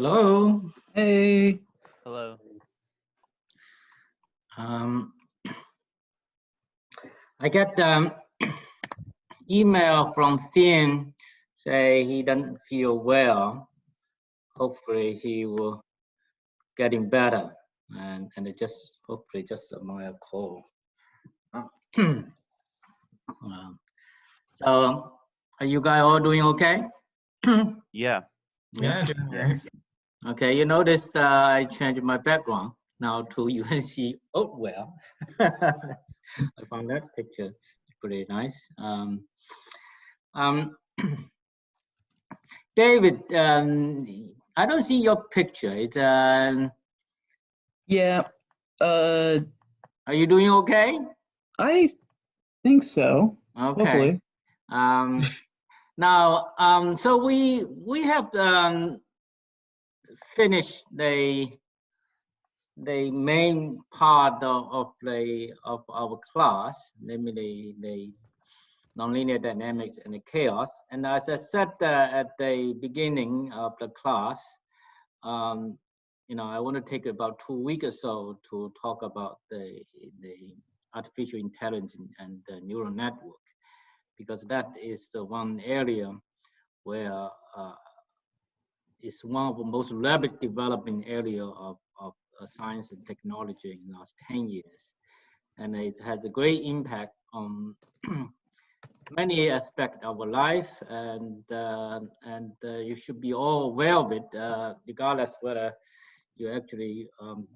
Hello. Hey. Hello. Um, I got email from Finn say he doesn't feel well. Hopefully he will getting better, and it just hopefully just a mild cold. So are you guys all doing okay? Yeah. Yeah, doing all right. Okay, you noticed I changed my background now to UNC Oatwell. I found that picture pretty nice. David, I don't see your picture. It's Yeah. Are you doing okay? I think so. Okay. Hopefully. Now, so we have finished the main part of our class, namely the nonlinear dynamics and the chaos. And as I said at the beginning of the class, I want to take about 2 weeks or so to talk about the artificial intelligence and the neural network, because that is the one area where it's one of the most rapid developing area of science and technology in the last 10 years. And it has a great impact on many aspects of our life, and you should be all aware of it, regardless whether you're actually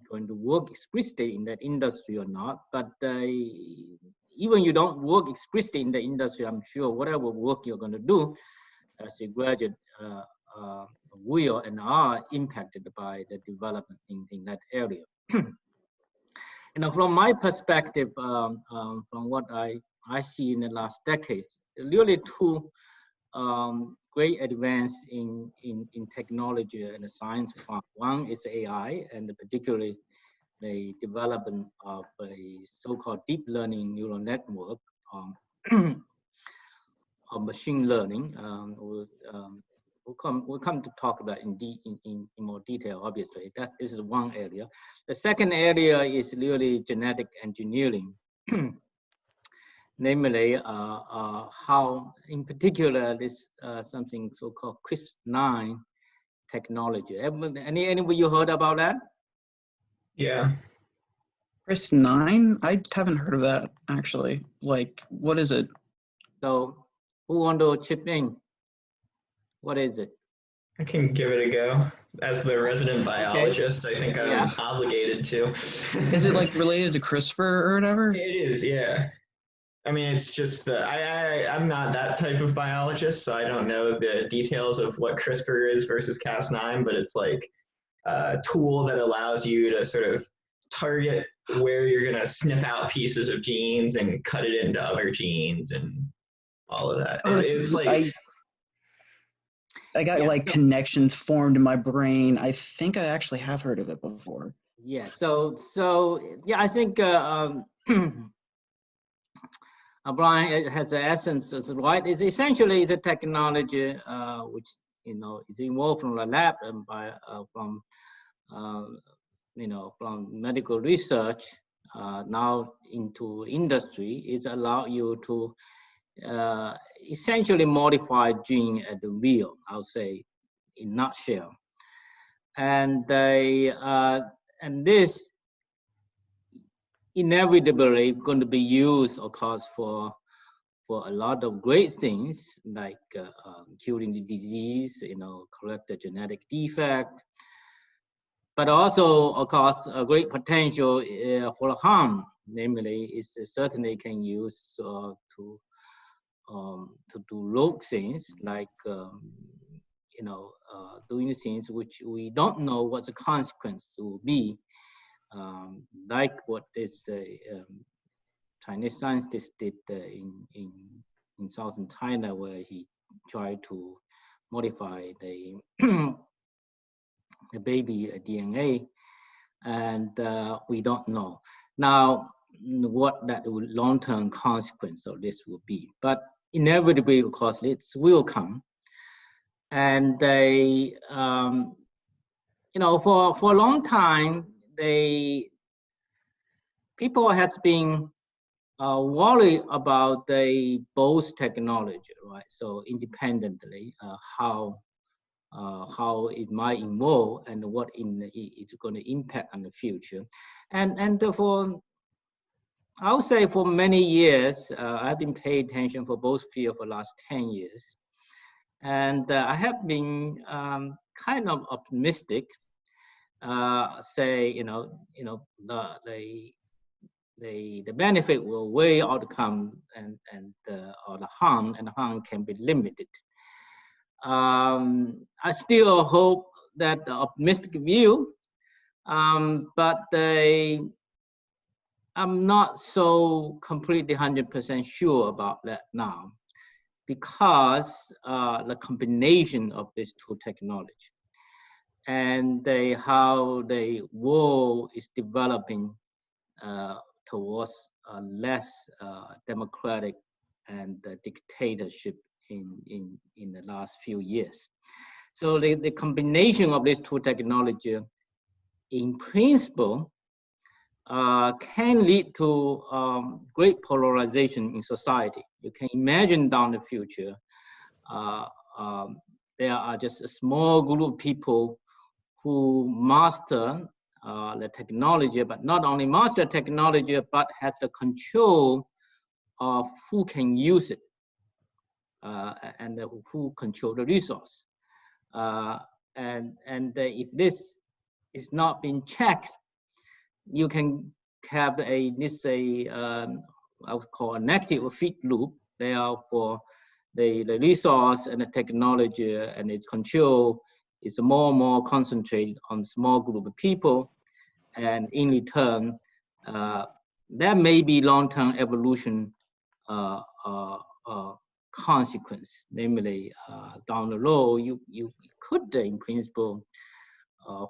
going to work explicitly in that industry or not. But even you don't work explicitly in the industry, I'm sure whatever work you're going to do as a graduate will and are impacted by the development in that area. From my perspective, from what I see in the last decades, really two great advance in technology and the science front. One is AI, and particularly the development of a so-called deep learning neural network, of machine learning. We'll come to talk about in more detail. Obviously, this is one area. The second area is really genetic engineering. Namely, how, in particular, this something so-called CRISPR-9 technology. Any of you heard about that? Yeah. CRISPR-9? I haven't heard of that, actually. Like, what is it? So, who want to chip in? What is it? I can give it a go. As the resident biologist, I think I'm obligated to. Is it like related to CRISPR or whatever? It is, yeah. I mean, it's just I'm not that type of biologist, so I don't know the details of what CRISPR is versus Cas9, but it's like a tool that allows you to sort of target where you're going to snip out pieces of genes and cut it into other genes and all of that. It's like... I got like connections formed in my brain. I think I actually have heard of it before. Yeah, so yeah, I think Brian has the essence, right? It's essentially a technology which is evolved from the lab and from medical research now into industry. It's allow you to essentially modify gene at the wheel, I'll say, in a nutshell. And this inevitably going to be used, of course, for a lot of great things like curing the disease, correct the genetic defect, but also, of course, a great potential for harm. Namely, it certainly can use to do wrong things, like doing things which we don't know what the consequence will be, like what this Chinese scientist did in southern China, where he tried to modify the the baby DNA, and we don't know now what that long-term consequence of this will be. But inevitably, of course, it will come, and for a long time, people has been worried about the both technology, right? So independently, how it might evolve and what it's going to impact on the future, and for I would say for many years, I've been paying attention for both fields for the last 10 years. And I have been kind of optimistic, say, the benefit will weigh outcome or the harm can be limited. I still hope that the optimistic view, but I'm not so completely 100% sure about that now, because the combination of these two technologies and how the world is developing towards a less democratic and dictatorship in the last few years. So the combination of these two technologies, in principle, can lead to great polarization in society. You can imagine down the future, there are just a small group of people who master the technology, but not only master technology, but has the control of who can use it and who control the resource. And if this is not being checked, you can have I would call a negative feed loop. Therefore, the resource and the technology and its control is more and more concentrated on a small group of people. And in return, there may be long-term evolution consequence. Namely, down the road, you could, in principle,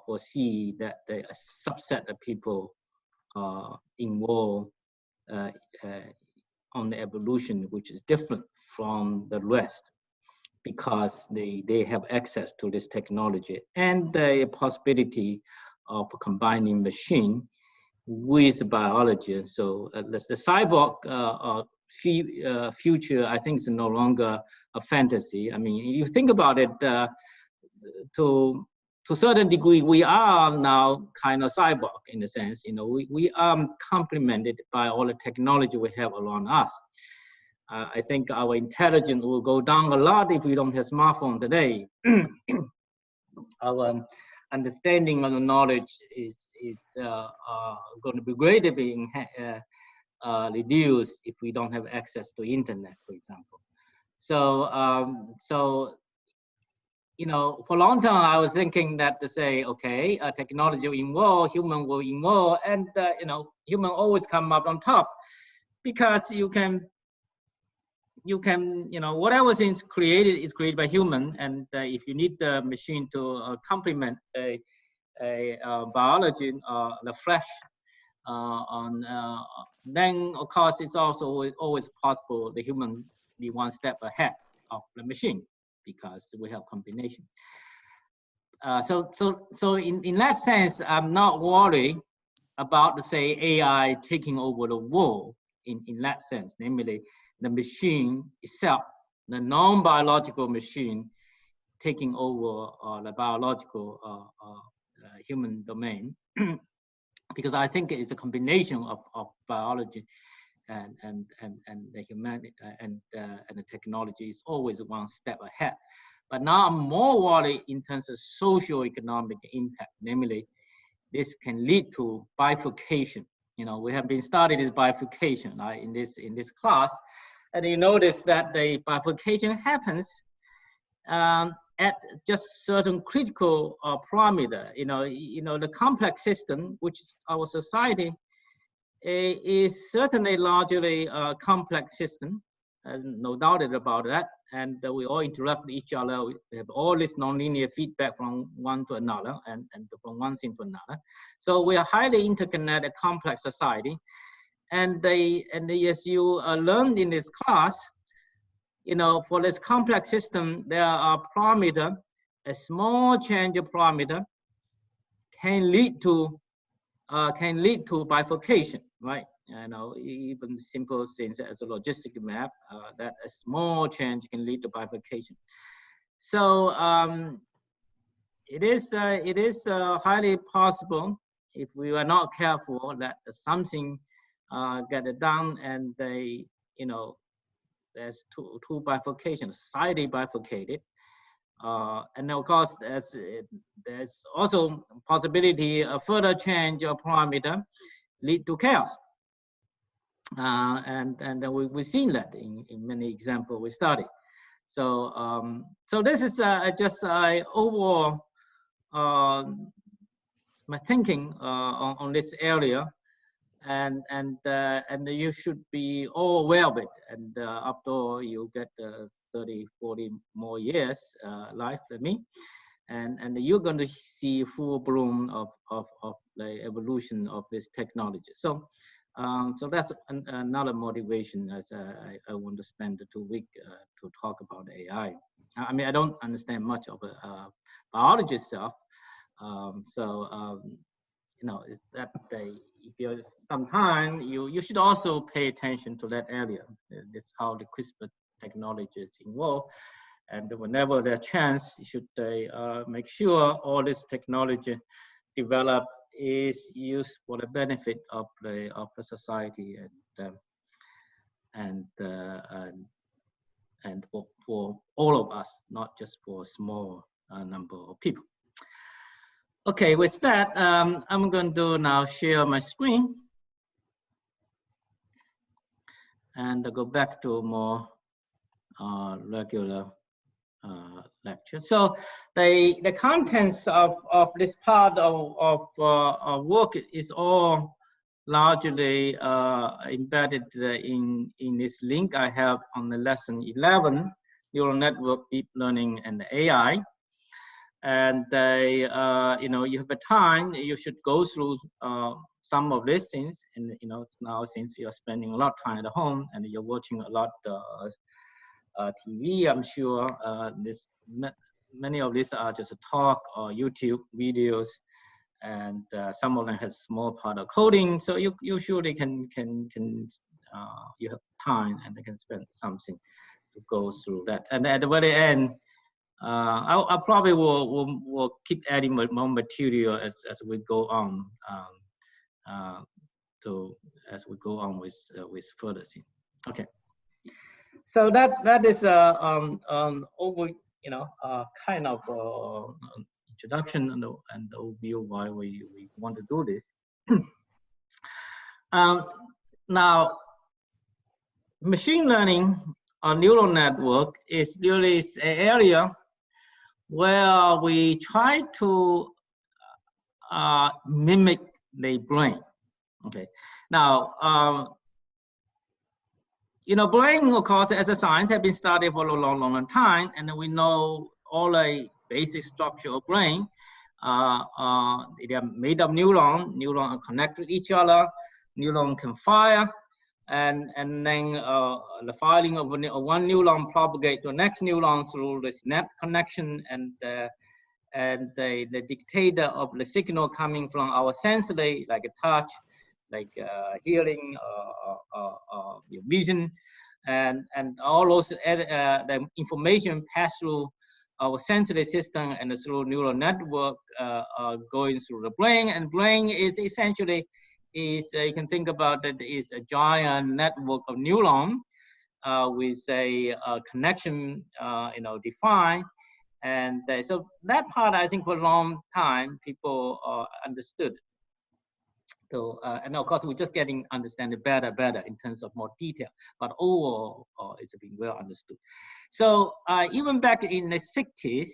foresee that a subset of people involved on the evolution, which is different from the rest, because they have access to this technology and the possibility of combining machine with biology. So the cyborg future, I think, is no longer a fantasy. I mean, you think about it, to a certain degree, we are now kind of cyborg in a sense. We are complemented by all the technology we have around us. I think our intelligence will go down a lot if we don't have smartphone today. Our understanding of the knowledge is going to be greatly being reduced if we don't have access to internet, for example. So, for a long time, I was thinking that to say, okay, technology will evolve, human will evolve, and human always come up on top, because you can, whatever is created by human, and if you need the machine to complement a biology, the flesh, then of course it's also always possible the human be one step ahead of the machine, because we have combination. So in that sense, I'm not worried about, say, AI taking over the world in that sense, namely the machine itself, the non-biological machine taking over the biological human domain, because I think it's a combination of biology and the humanity and the technology is always one step ahead. But now I'm more worried in terms of socio-economic impact, namely this can lead to bifurcation. We have been studying this bifurcation, right, in this class, and you notice that the bifurcation happens at just certain critical parameter. The complex system, which is our society, is certainly largely a complex system. There's no doubt about that. And we all interact with each other. We have all this nonlinear feedback from one to another and from one thing to another. So we are highly interconnected, complex society. And as you learned in this class, for this complex system, there are parameters, a small change of parameter can lead to bifurcation, right? You know, even simple things as a logistic map, that a small change can lead to bifurcation. So it is highly possible, if we are not careful, that something get done and they, you know, there's two bifurcations, society bifurcated. And of course, there's also possibility a further change of parameter lead to chaos. And we've seen that in many examples we studied. So so this is just overall my thinking on this area, and you should be all aware of it. And after all, you get 30, 40 more years life than me, and you're going to see full bloom of the evolution of this technology. So so that's another motivation, as I want to spend the 2 weeks to talk about AI. I mean, I don't understand much of biology stuff, so you know, is that if you sometime you should also pay attention to that area. This how the CRISPR technology is involved, and whenever there's a chance, you should make sure all this technology developed is used for the benefit of the society, and for all of us, not just for a small number of people. Okay, with that, I'm going to now share my screen and go back to more regular lecture. So the contents of this part of work is all largely embedded in this link I have on the lesson 11, neural network, deep learning, and AI. And you know, you have a time, you should go through some of these things. And you know, now since you're spending a lot of time at home and you're watching a lot TV, I'm sure many of these are just a talk or YouTube videos, and some of them has small part of coding. So you surely can you have time and they can spend something to go through that. And at the very end, I probably will keep adding more material as we go on, as we go on with further things. Okay. So that is over, you know, kind of introduction and overview why we want to do this. Now, machine learning or neural network is really an area where we try to mimic the brain. Okay. Now, you know, brain, of course, as a science, have been studied for a long time, and we know all the basic structure of brain. They are made of neurons. Neurons are connected to each other. Neuron can fire, and then the firing of one neuron propagate to the next neuron through the synapse connection, and the dictator of the signal coming from our sensory, like a touch, like hearing, your vision, and all those the information pass through our sensory system and through neural network going through the brain. And brain is essentially you can think about it is a giant network of neurons with a connection you know, defined. And so that part, I think, for a long time people understood. So and of course we're just getting understand it better in terms of more detail, but overall it's been well understood. So even back in the 60s,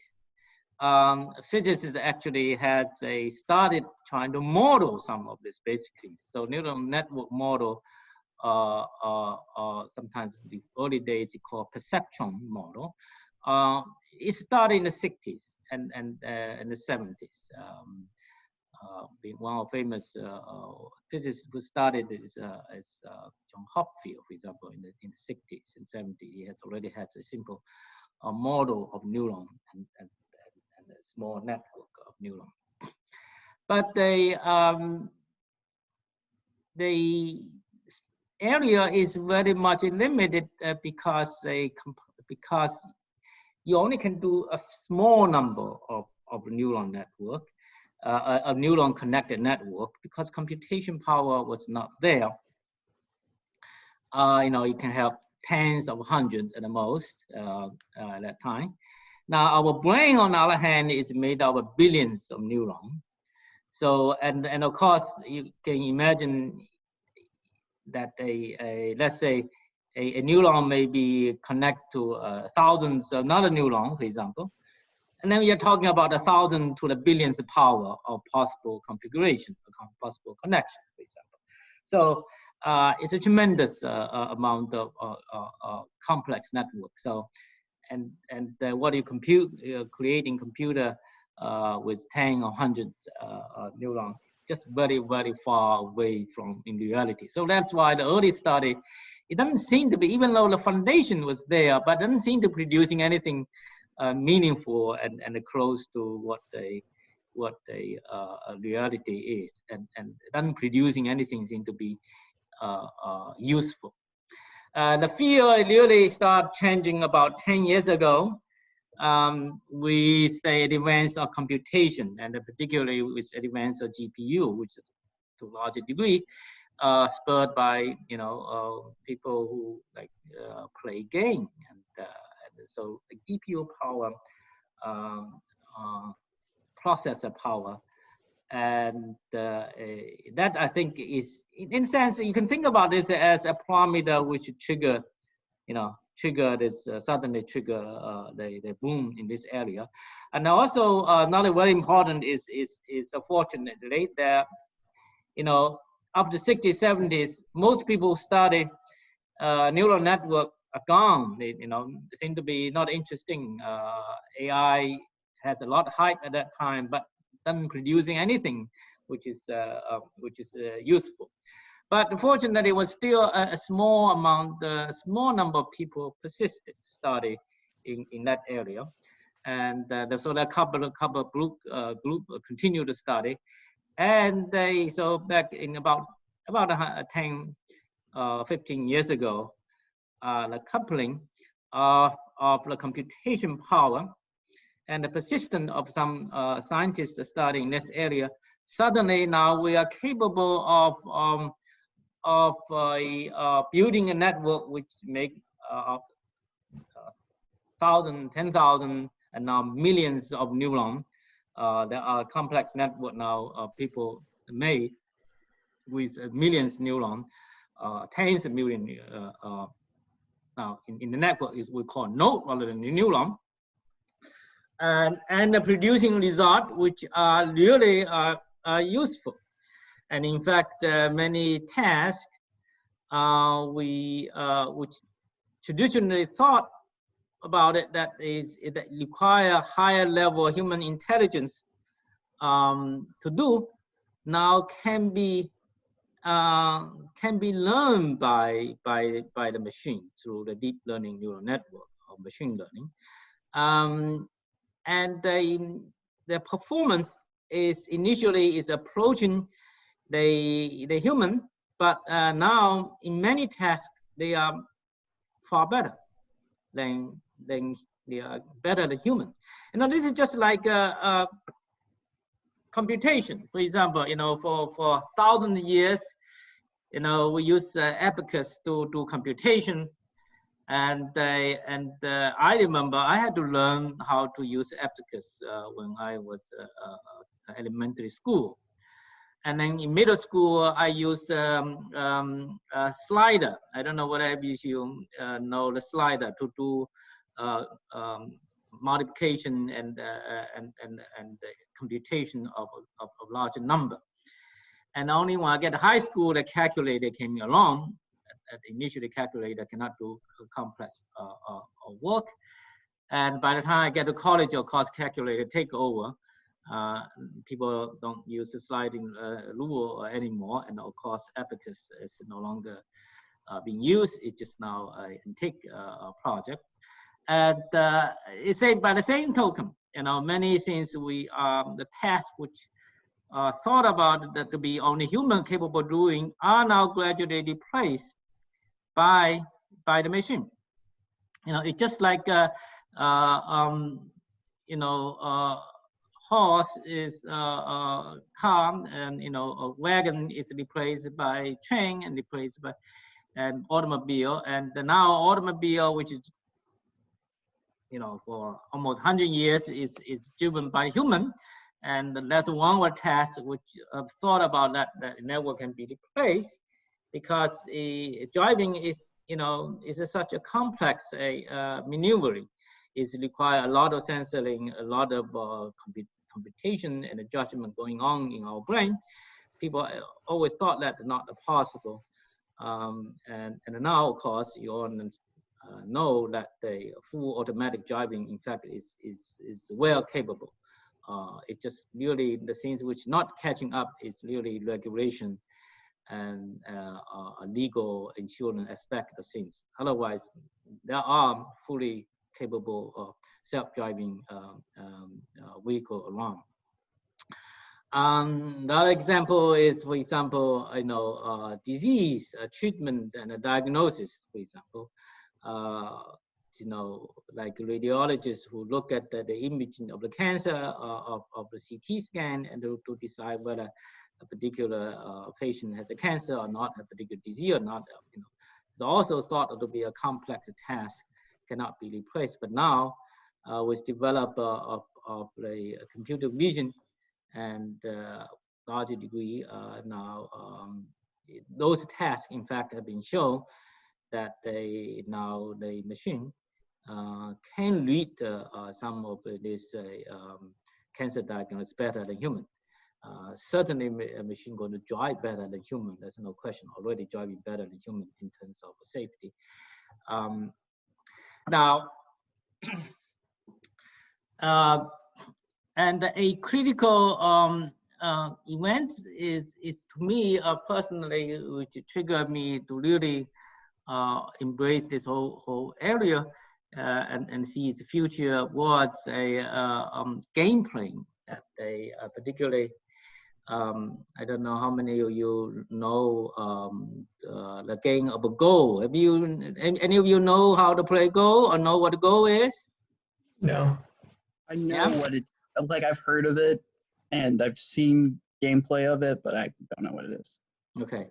physicists actually had started trying to model some of this basic things. So neural network model, sometimes in the early days it's called perceptron model. It started in the 60s and in the 70s. Being one of famous physicists who started this as John Hopfield, for example, in the 60s and 70s. He has already had a simple model of neuron and a small network of neuron. but the area is very much limited because you only can do a small number of neuron network, a neuron connected network, because computation power was not there. You can have tens of hundreds at the most at that time. Now our brain, on the other hand, is made up of billions of neurons. So and of course you can imagine that let's say a neuron may be connected to thousands of another neuron, for example, and then you're talking about 1,000 to the billions power of possible configuration, possible connection, for example. So it's a tremendous amount of complex network. So and what you compute, creating computer with 10 or 100 neurons, just very, very far away from in reality. So that's why the early study, it doesn't seem to be, even though the foundation was there, but it doesn't seem to producing anything meaningful and close to what the reality is, and it doesn't producing anything seem to be useful. The field really started changing about 10 years ago. We say advance of computation, and particularly with advance of GPU, which is to a larger degree spurred by people who like play game, and so the GPU power, processor power, and that I think is, in a sense, you can think about this as a parameter which trigger this suddenly trigger the boom in this area. And also another very important is unfortunately that up to 60s, 70s, most people study neural network are gone. They seem to be not interesting. AI has a lot of hype at that time, but doesn't producing anything which is useful. But unfortunately, it was still a small number of people persisted study in that area, and so a couple of group continue to study, and so back in about 10, 15 years ago, the coupling of the computation power and the persistence of some scientists studying this area, suddenly now we are capable of building a network which make 1,000, 10,000, and now millions of neurons. There are complex network now people made with millions of neurons, tens of millions. Now in the network is we call node rather than the neuron, and the producing result which are really useful. And in fact, many tasks which traditionally thought about it that require higher level human intelligence to do, now can be learned by the machine through the deep learning neural network or machine learning, and the performance is initially approaching the human, but now in many tasks they are far better than they are better than human. This is just like computation. For example, for 1,000 years, we use abacus to do computation, and I remember I had to learn how to use abacus when I was elementary school. And then in middle school, I use a slider. I don't know whether you know the slider to do multiplication and computation of a larger number. And only when I get to high school, the calculator came along. Initially, calculator cannot do complex work. And by the time I get to college, of course, calculator take over. People don't use the sliding rule anymore, and of course abacus is no longer being used. It's just now an antique project. And it's said by the same token, many things the task which thought about that to be only human capable of doing are now gradually replaced by the machine. You know, it's just like you know, horse is car, and you know, a wagon is replaced by train and replaced by an automobile, and now automobile, which is, you know, for almost 100 years is driven by human, and that's one more task which I've thought about that network can be replaced, because driving is, you know, is such a complex maneuvering. It requires a lot of sensoring, a lot of computation and judgment going on in our brain. People always thought that not possible. And now, of course, you all know that the full automatic driving, in fact, is well capable. It's just really the things which not catching up is really regulation and a legal insurance aspect of things. Otherwise, there are fully capable of self-driving vehicle around. Another example is, for example, you know, disease treatment and diagnosis. For example, you know, like radiologists who look at the imaging of the cancer of the CT scan and to decide whether a particular patient has a cancer or not, a particular disease or not. You know, it's also thought to be a complex task, cannot be replaced. But now, with develop of the computer vision and larger degree, now those tasks, in fact, have been shown that the machine can read some of this cancer diagnosis better than human. Certainly, a machine going to drive better than human. There's no question. Already driving better than human in terms of safety. Now, and a critical event is to me personally, which triggered me to really embrace this whole area and see its future, was a gameplay that they particularly. I don't know how many of you know the game of Go. Have you? Any of you know how to play Go or know what Go is? No. I know what it. Like, I've heard of it, and I've seen gameplay of it, but I don't know what it is. Okay.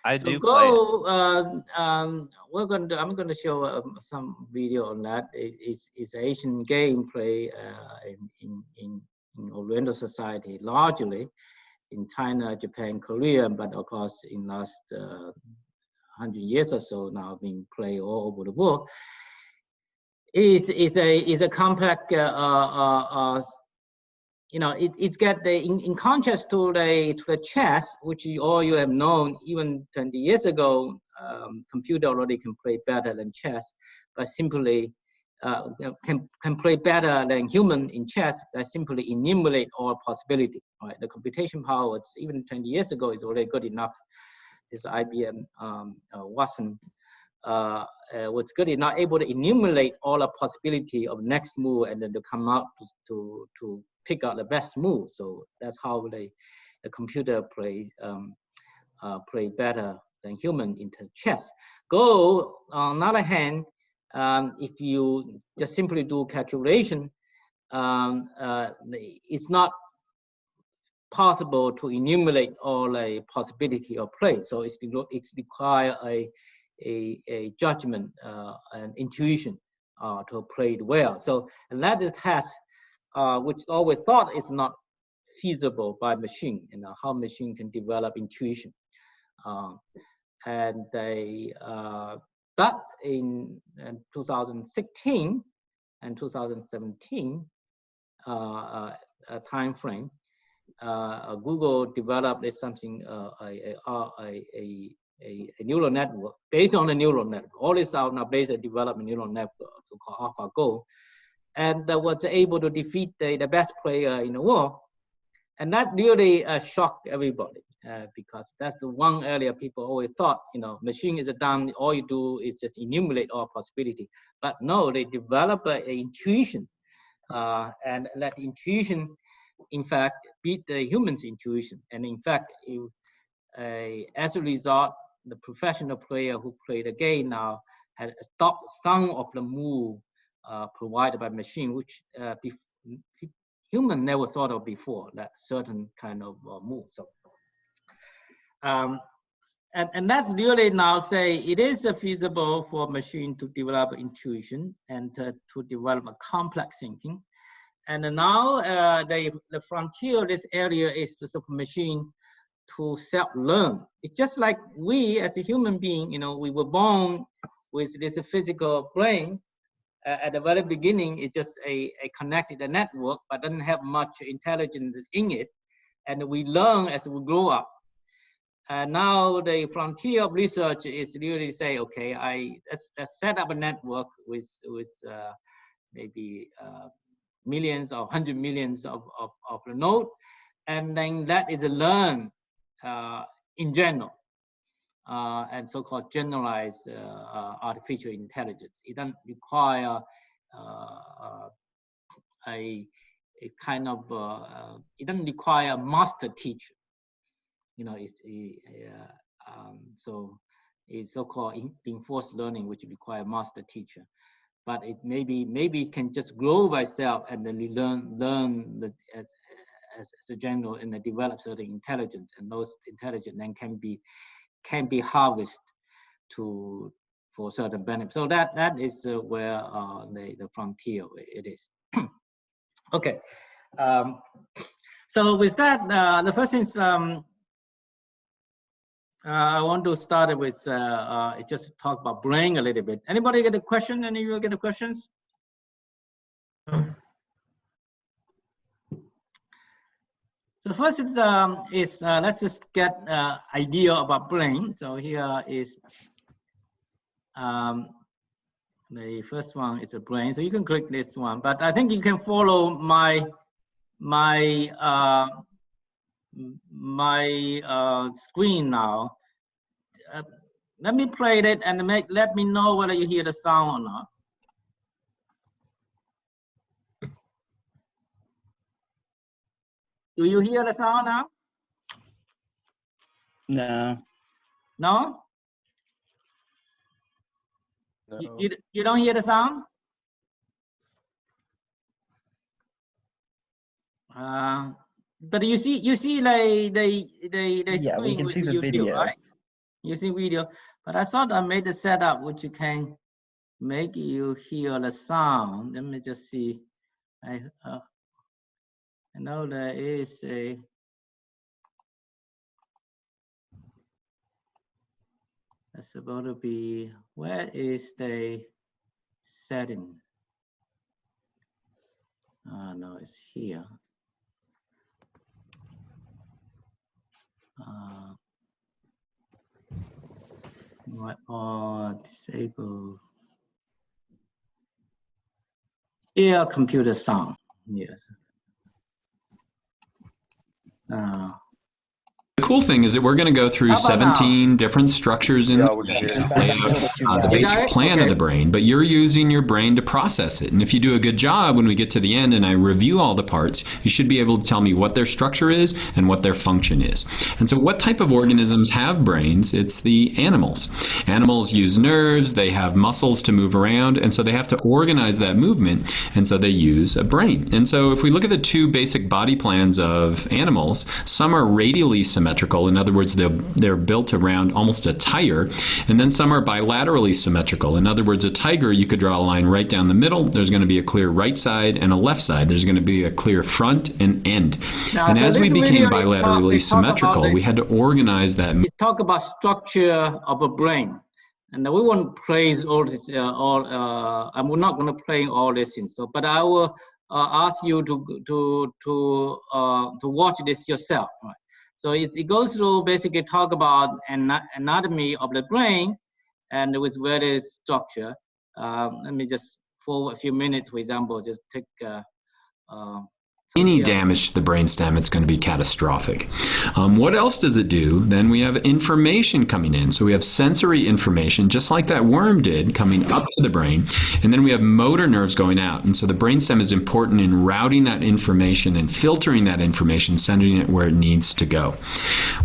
I So do Go, play it. I'm going to show some video on that. It's Asian gameplay in Oriental society, largely in China, Japan, Korea, but of course in last 100 years or so now being played all over the world. Is a complex, you know, it's got the in contrast to the chess, which all you have known even 20 years ago. Computer already can play better than chess, but simply can play better than human in chess by simply enumerate all possibility. Right, the computation power, it's even 20 years ago, is already good enough. This IBM Watson was good enough, able to enumerate all the possibility of next move and then to come out to pick out the best move. So that's how the computer play better than human in chess. Go, on the other hand, if you just simply do calculation, it's not possible to enumerate all the possibility of play. So it's require a judgment and intuition to play it well. So that is a task which always thought is not feasible by machine, you know, how machine can develop intuition. And they, but in 2016 and 2017 time frame, Google developed something, a neural network based on a neural network. All this are now based on developing neural network, so-called AlphaGo, and was able to defeat the best player in the world. And that really shocked everybody because that's the one area people always thought, you know, machine is done, all you do is just enumerate all possibility. But no, they develop an intuition, and that intuition, in fact, beat the human's intuition. And in fact, as a result, the professional player who play the game now had stopped some of the move provided by machine, which human never thought of before, that certain kind of move. So, and that's really now say it is feasible for machine to develop intuition and to develop a complex thinking. And now the frontier of this area is the machine to self-learn. It's just like we as a human being, you know, we were born with this physical brain. At the very beginning, it's just a connected network, but doesn't have much intelligence in it. And we learn as we grow up. Now the frontier of research is really say, okay, let's set up a network with maybe millions or 100 millions of the node, and then that is learned in general and so-called generalized artificial intelligence. It doesn't require a kind of it doesn't require a master teacher. You know, so it's so-called enforced learning, which require master teacher. But it maybe it can just grow by itself and then learn as a general and then develop certain intelligence, and those intelligence then can be harvested for certain benefits. So that is where the frontier it is. Okay. So with that, the first thing is I want to start with just talk about brain a little bit. Anybody get a question? Any of you get a questions? So first is let's just get idea about brain. So here is the first one is a brain. So you can click this one, but I think you can follow my screen now. Let me play it and let me know whether you hear the sound or not. Do you hear the sound now? No. No? No. You don't hear the sound? But you see the Yeah, we screen can with see the YouTube, video. right? You see video, but I thought I made the setup which you can make you hear the sound. Let me just see. I know there is a. That's supposed to be. Where is the setting? Oh no, it's here. What disable? Yeah, computer sound. Yes. The cool thing is that we're going to go through 17 different structures in Yeah, we can hear you. the basic plan of the brain, but you're using your brain to process it. And if you do a good job when we get to the end and I review all the parts, you should be able to tell me what their structure is and what their function is. And so what type of organisms have brains? It's the animals. Animals use nerves, they have muscles to move around, and so they have to organize that movement, and so they use a brain. And so if we look at the two basic body plans of animals, some are radially symmetrical. In other words, they're built around almost a tire, and then some are bilaterally symmetrical. In other words, a tiger, you could draw a line right down the middle. There's going to be a clear right side and a left side. There's going to be a clear front and end. Now, and so as we became bilaterally talk symmetrical, we had to organize that. We talk about structure of a brain, and we won't praise all this. I'm not going to play all this in. So, but I will ask you to watch this yourself. Right? So it goes through basically talk about anatomy of the brain and with various structure. Let me just for a few minutes, for example, just take any damage to the brainstem, it's going to be catastrophic. What else does it do? Then we have information coming in. So we have sensory information, just like that worm did, coming up to the brain. And then we have motor nerves going out. And so the brainstem is important in routing that information and filtering that information, sending it where it needs to go.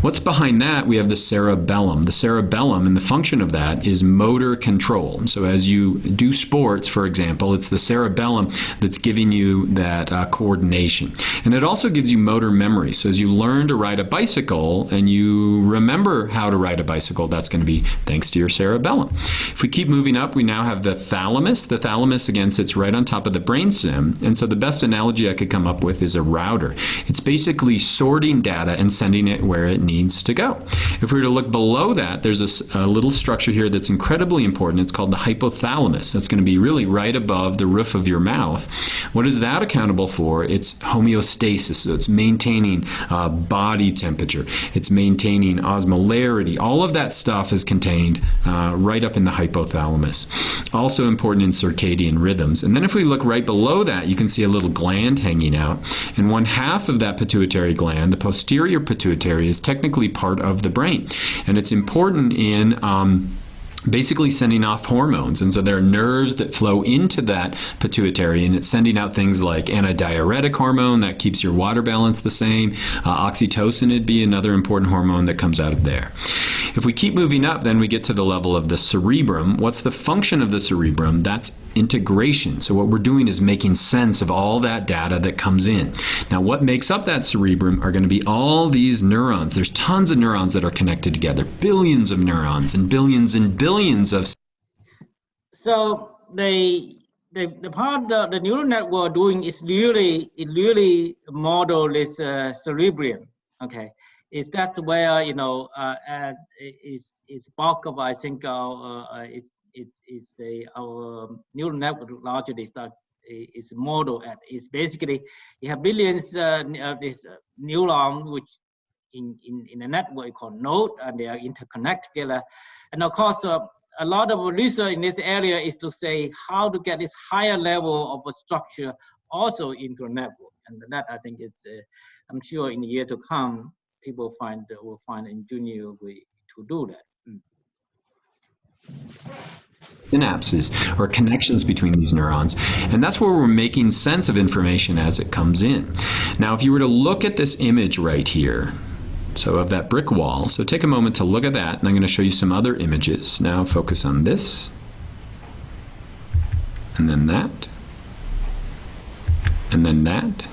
What's behind that? We have the cerebellum. The cerebellum, and the function of that is motor control. And so as you do sports, for example, it's the cerebellum that's giving you that coordination. And it also gives you motor memory. So as you learn to ride a bicycle and you remember how to ride a bicycle, that's going to be thanks to your cerebellum. If we keep moving up, we now have the thalamus. The thalamus, again, sits right on top of the brainstem. And so the best analogy I could come up with is a router. It's basically sorting data and sending it where it needs to go. If we were to look below that, there's a little structure here that's incredibly important. It's called the hypothalamus. That's going to be really right above the roof of your mouth. What is that accountable for? It's homeostasis, so it's maintaining body temperature, it's maintaining osmolarity. All of that stuff is contained right up in the hypothalamus. Also important in circadian rhythms. And then if we look right below that, you can see a little gland hanging out. And one half of that pituitary gland, the posterior pituitary, is technically part of the brain. And it's important in basically sending off hormones. And so there are nerves that flow into that pituitary, and it's sending out things like antidiuretic hormone that keeps your water balance the same. Oxytocin would be another important hormone that comes out of there. If we keep moving up, then we get to the level of the cerebrum. What's the function of the cerebrum? That's integration. So what we're doing is making sense of all that data that comes in. Now, what makes up that cerebrum are going to be all these neurons. There's tons of neurons that are connected together, billions of neurons and billions of. So the part the neural network doing is really model this cerebrum. Okay, is that where is bulk of, I think, it's our neural network largely is model at. It's basically you have billions this neuron which in a network called node, and they are interconnected together. And of course, a lot of research in this area is to say how to get this higher level of a structure also into a network. And that, I think, it's I'm sure in the year to come, people will find an ingenious way to do that. Synapses or connections between these neurons, and that's where we're making sense of information as it comes in. Now, if you were to look at this image right here, so of that brick wall, so take a moment to look at that, and I'm going to show you some other images. Now focus on this, and then that, and then that.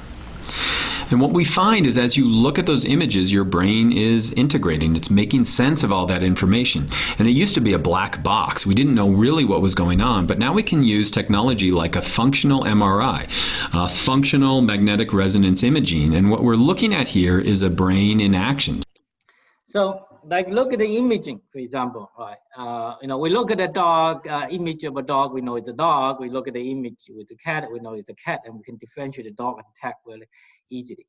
And what we find is as you look at those images, your brain is integrating. It's making sense of all that information. And it used to be a black box. We didn't know really what was going on, but now we can use technology like a functional MRI, functional magnetic resonance imaging. And what we're looking at here is a brain in action. So, like, look at the imaging, for example, right? We look at a dog, image of a dog, we know it's a dog. We look at the image with a cat, we know it's a cat, and we can differentiate the dog and cat really easily.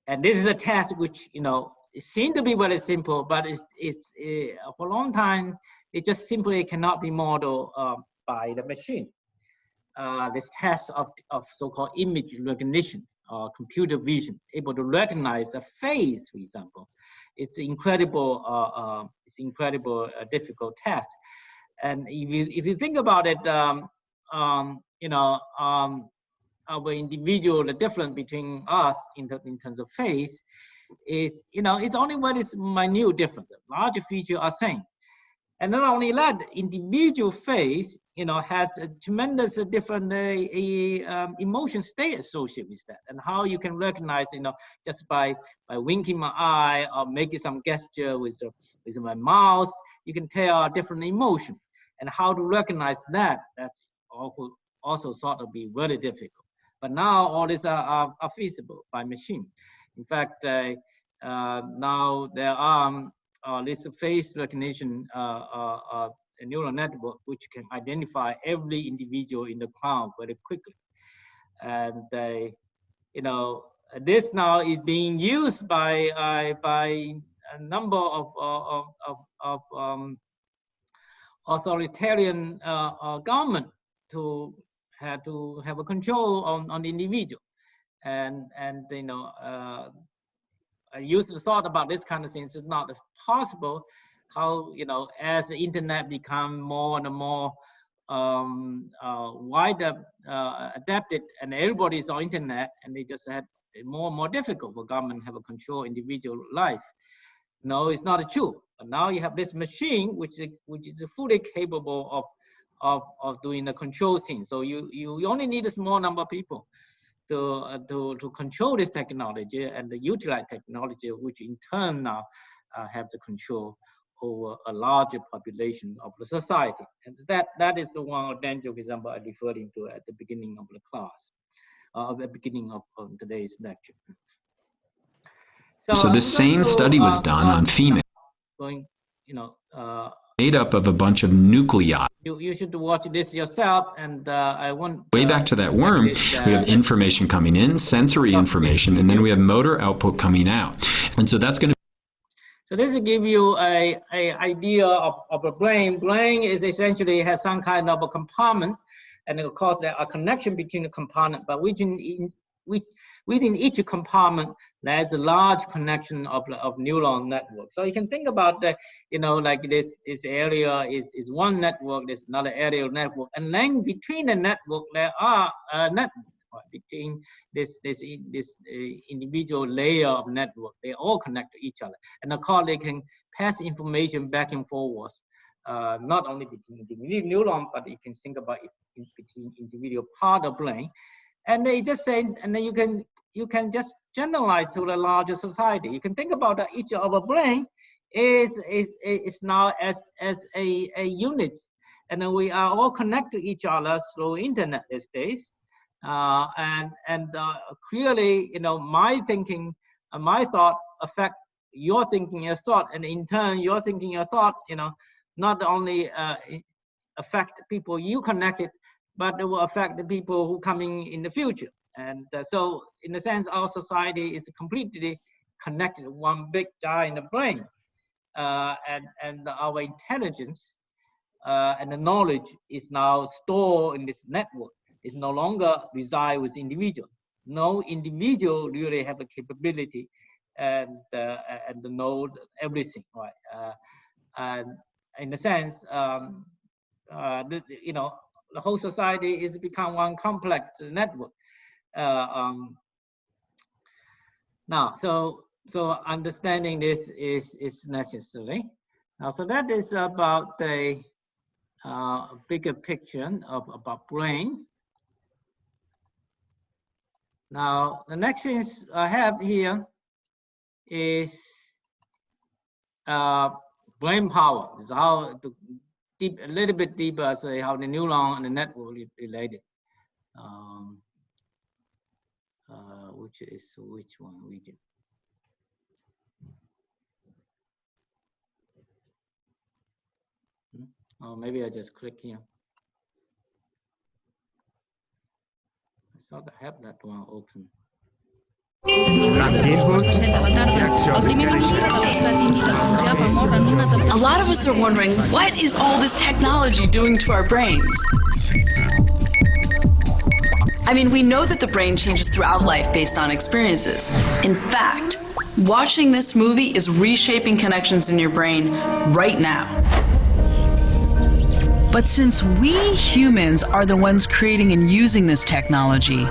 And this is a test which, it seems to be very simple, but it's for a long time, it just simply cannot be modeled by the machine. This test of so-called image recognition or computer vision, able to recognize a face, for example. It's incredible. Difficult test. And if you think about it, our individual, the difference between us in terms of face is, it's only what is minute difference. Larger features are same. And not only that, individual face, has a tremendous different emotion state associated with that, and how you can recognize, just by winking my eye or making some gesture with my mouth, you can tell different emotion, and how to recognize that. That's also sort of be very difficult. But now all these are feasible by machine. In fact, now there are this face recognition a neural network which can identify every individual in the crowd very quickly. And this now is being used by a number of authoritarian government to have a control on the individual. and you know, I used to thought about this kind of things. It's not possible. How, you know, as the internet become more and more wider adapted, and everybody's on internet, and they just had more and more difficult for government to have a control individual life. No, it's not true. But now you have this machine which is fully capable of doing the control thing. So you only need a small number of people to control this technology and to utilize technology, which in turn now have the control over a larger population of the society. And that is the one tangible example I referred to at the beginning of the class, at the beginning of today's lecture. So this same study was done on females. Going, you know, made up of a bunch of nuclei. You should watch this yourself, and I want way back to that worm. We have information coming in, sensory information, and then we have motor output coming out. And so that's going to. So this will give you a idea of a brain. Brain is essentially has some kind of a compartment, and of course there are connection between the component, but within each compartment there's a large connection of neuron network. So you can think about that, you know, like this area is one network, there's another area of network, and then between the network there are network between this individual layer of network. They all connect to each other, and of course they can pass information back and forwards, not only between individual neuron, but you can think about it between individual part of brain. And they just say, and then you can just generalize to the larger society. You can think about that each of our brain is now as a unit, and then we are all connected to each other through internet these days. Clearly, you know, my thinking and my thought affect your thinking, your thought, and in turn, your thinking, your thought, you know, not only affect people you connected, but it will affect the people who coming in the future. And so, in a sense, our society is completely connected, one big giant brain, and our intelligence and the knowledge is now stored in this network. It's no longer reside with individual. No individual really have a capability and know everything, right? And in a sense, you know, the whole society is become one complex network. Now, so understanding this is necessary. Now, so that is about the bigger picture about brain. Now, the next thing I have here is brain power. Is how to deep, a little bit deeper, say how the neuron and the network related. Which one region? Oh, maybe I just click here. I thought I have that one open. A lot of us are wondering, what is all this technology doing to our brains? I mean, we know that the brain changes throughout life based on experiences. In fact, watching this movie is reshaping connections in your brain right now. But since we humans are the ones creating and using this technology,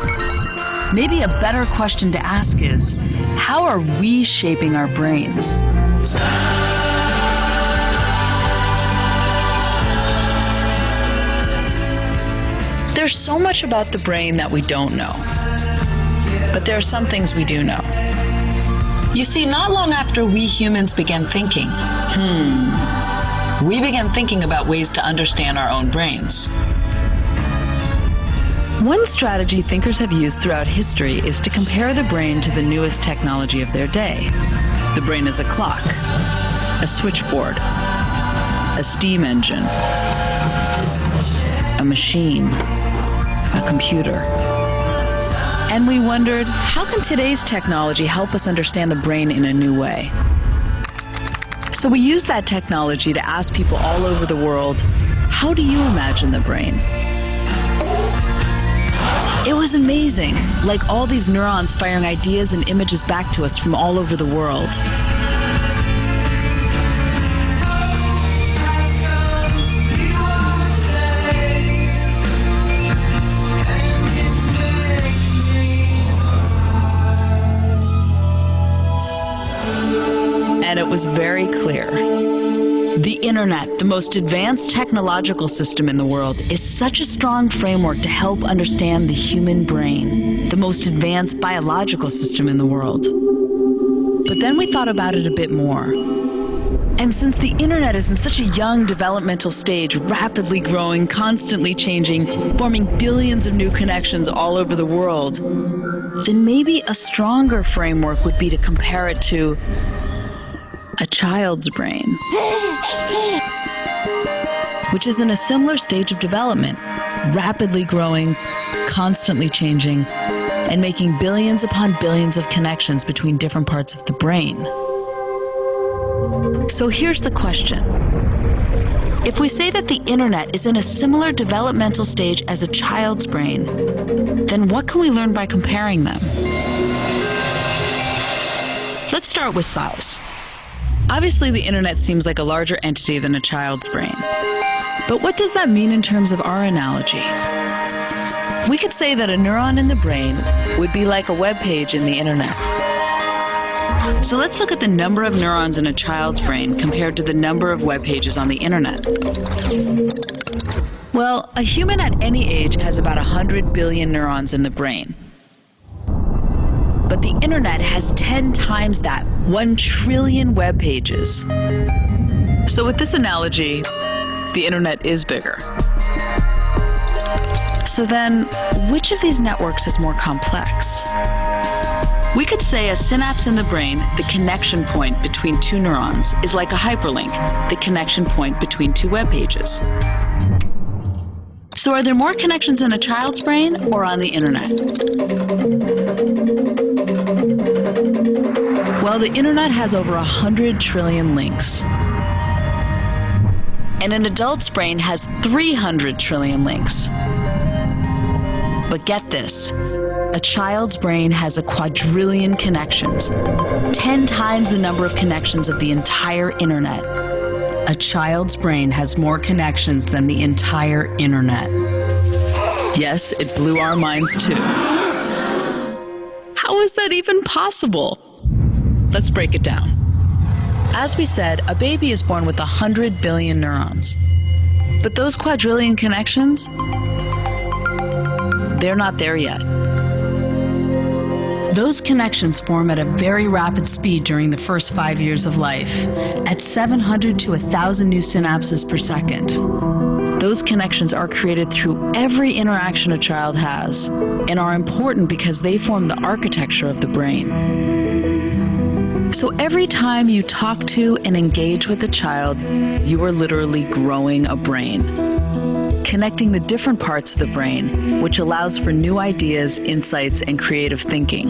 maybe a better question to ask is, how are we shaping our brains? There's so much about the brain that we don't know. But there are some things we do know. You see, not long after we humans began thinking, we began thinking about ways to understand our own brains. One strategy thinkers have used throughout history is to compare the brain to the newest technology of their day. The brain is a clock, a switchboard, a steam engine, a machine, a computer. And we wondered, how can today's technology help us understand the brain in a new way? So we used that technology to ask people all over the world, how do you imagine the brain? It was amazing, like all these neurons firing ideas and images back to us from all over the world. And it was very clear. The internet, the most advanced technological system in the world, is such a strong framework to help understand the human brain, the most advanced biological system in the world. But then we thought about it a bit more. And since the internet is in such a young developmental stage, rapidly growing, constantly changing, forming billions of new connections all over the world, then maybe a stronger framework would be to compare it to a child's brain, which is in a similar stage of development, rapidly growing, constantly changing, and making billions upon billions of connections between different parts of the brain. So here's the question. If we say that the internet is in a similar developmental stage as a child's brain, then what can we learn by comparing them? Let's start with size. Obviously, the internet seems like a larger entity than a child's brain. But what does that mean in terms of our analogy? We could say that a neuron in the brain would be like a web page in the internet. So let's look at the number of neurons in a child's brain compared to the number of web pages on the internet. Well, a human at any age has about 100 billion neurons in the brain. But the internet has 10 times that, 1 trillion web pages. So with this analogy, the internet is bigger. So then, which of these networks is more complex? We could say a synapse in the brain, the connection point between two neurons, is like a hyperlink, the connection point between two web pages. So are there more connections in a child's brain or on the internet? Well, the internet has over 100 trillion links. And an adult's brain has 300 trillion links. But get this, a child's brain has a quadrillion connections, 10 times the number of connections of the entire internet. A child's brain has more connections than the entire internet. Yes, it blew our minds too. How is that even possible? Let's break it down. As we said, a baby is born with 100 billion neurons. But those quadrillion connections, they're not there yet. Those connections form at a very rapid speed during the first 5 years of life, at 700 to 1,000 new synapses per second. Those connections are created through every interaction a child has and are important because they form the architecture of the brain. So every time you talk to and engage with a child, you are literally growing a brain, connecting the different parts of the brain, which allows for new ideas, insights, and creative thinking.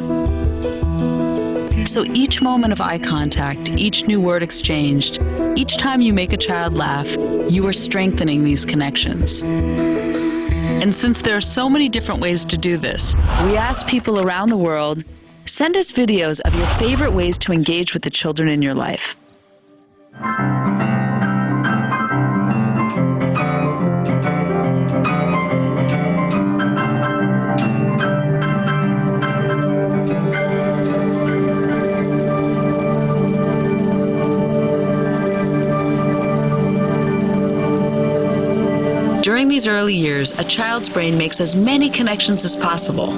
So each moment of eye contact, each new word exchanged, each time you make a child laugh, you are strengthening these connections. And since there are so many different ways to do this, we ask people around the world, send us videos of your favorite ways to engage with the children in your life. During these early years, a child's brain makes as many connections as possible.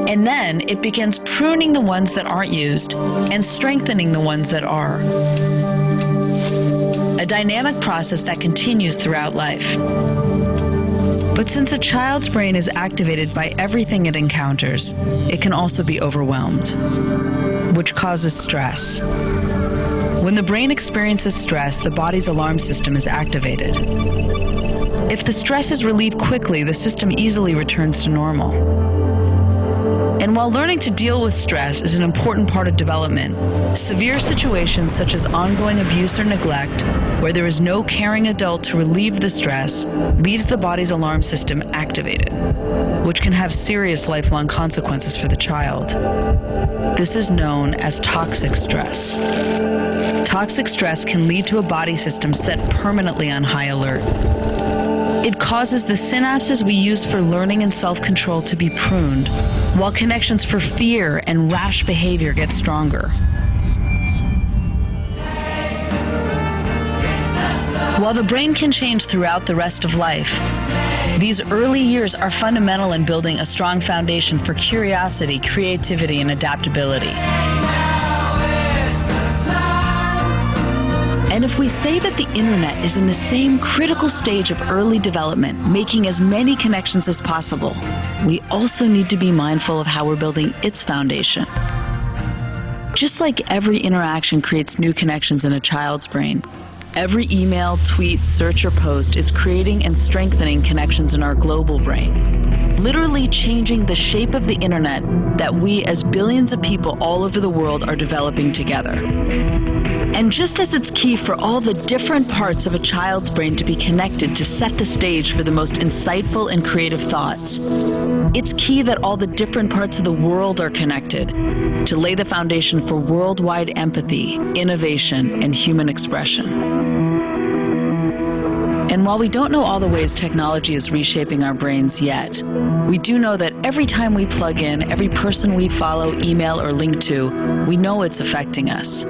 And then it begins pruning the ones that aren't used and strengthening the ones that are. A dynamic process that continues throughout life. But since a child's brain is activated by everything it encounters, it can also be overwhelmed, which causes stress. When the brain experiences stress, the body's alarm system is activated. If the stress is relieved quickly, the system easily returns to normal. And while learning to deal with stress is an important part of development, severe situations such as ongoing abuse or neglect, where there is no caring adult to relieve the stress, leaves the body's alarm system activated, which can have serious lifelong consequences for the child. This is known as toxic stress. Toxic stress can lead to a body system set permanently on high alert. It causes the synapses we use for learning and self-control to be pruned, while connections for fear and rash behavior get stronger. While the brain can change throughout the rest of life, these early years are fundamental in building a strong foundation for curiosity, creativity, and adaptability. And if we say that the internet is in the same critical stage of early development, making as many connections as possible, we also need to be mindful of how we're building its foundation. Just like every interaction creates new connections in a child's brain, every email, tweet, search, or post is creating and strengthening connections in our global brain, literally changing the shape of the internet that we as billions of people all over the world are developing together. And just as it's key for all the different parts of a child's brain to be connected to set the stage for the most insightful and creative thoughts, it's key that all the different parts of the world are connected to lay the foundation for worldwide empathy, innovation, and human expression. And while we don't know all the ways technology is reshaping our brains yet, we do know that every time we plug in, every person we follow, email, or link to, we know it's affecting us.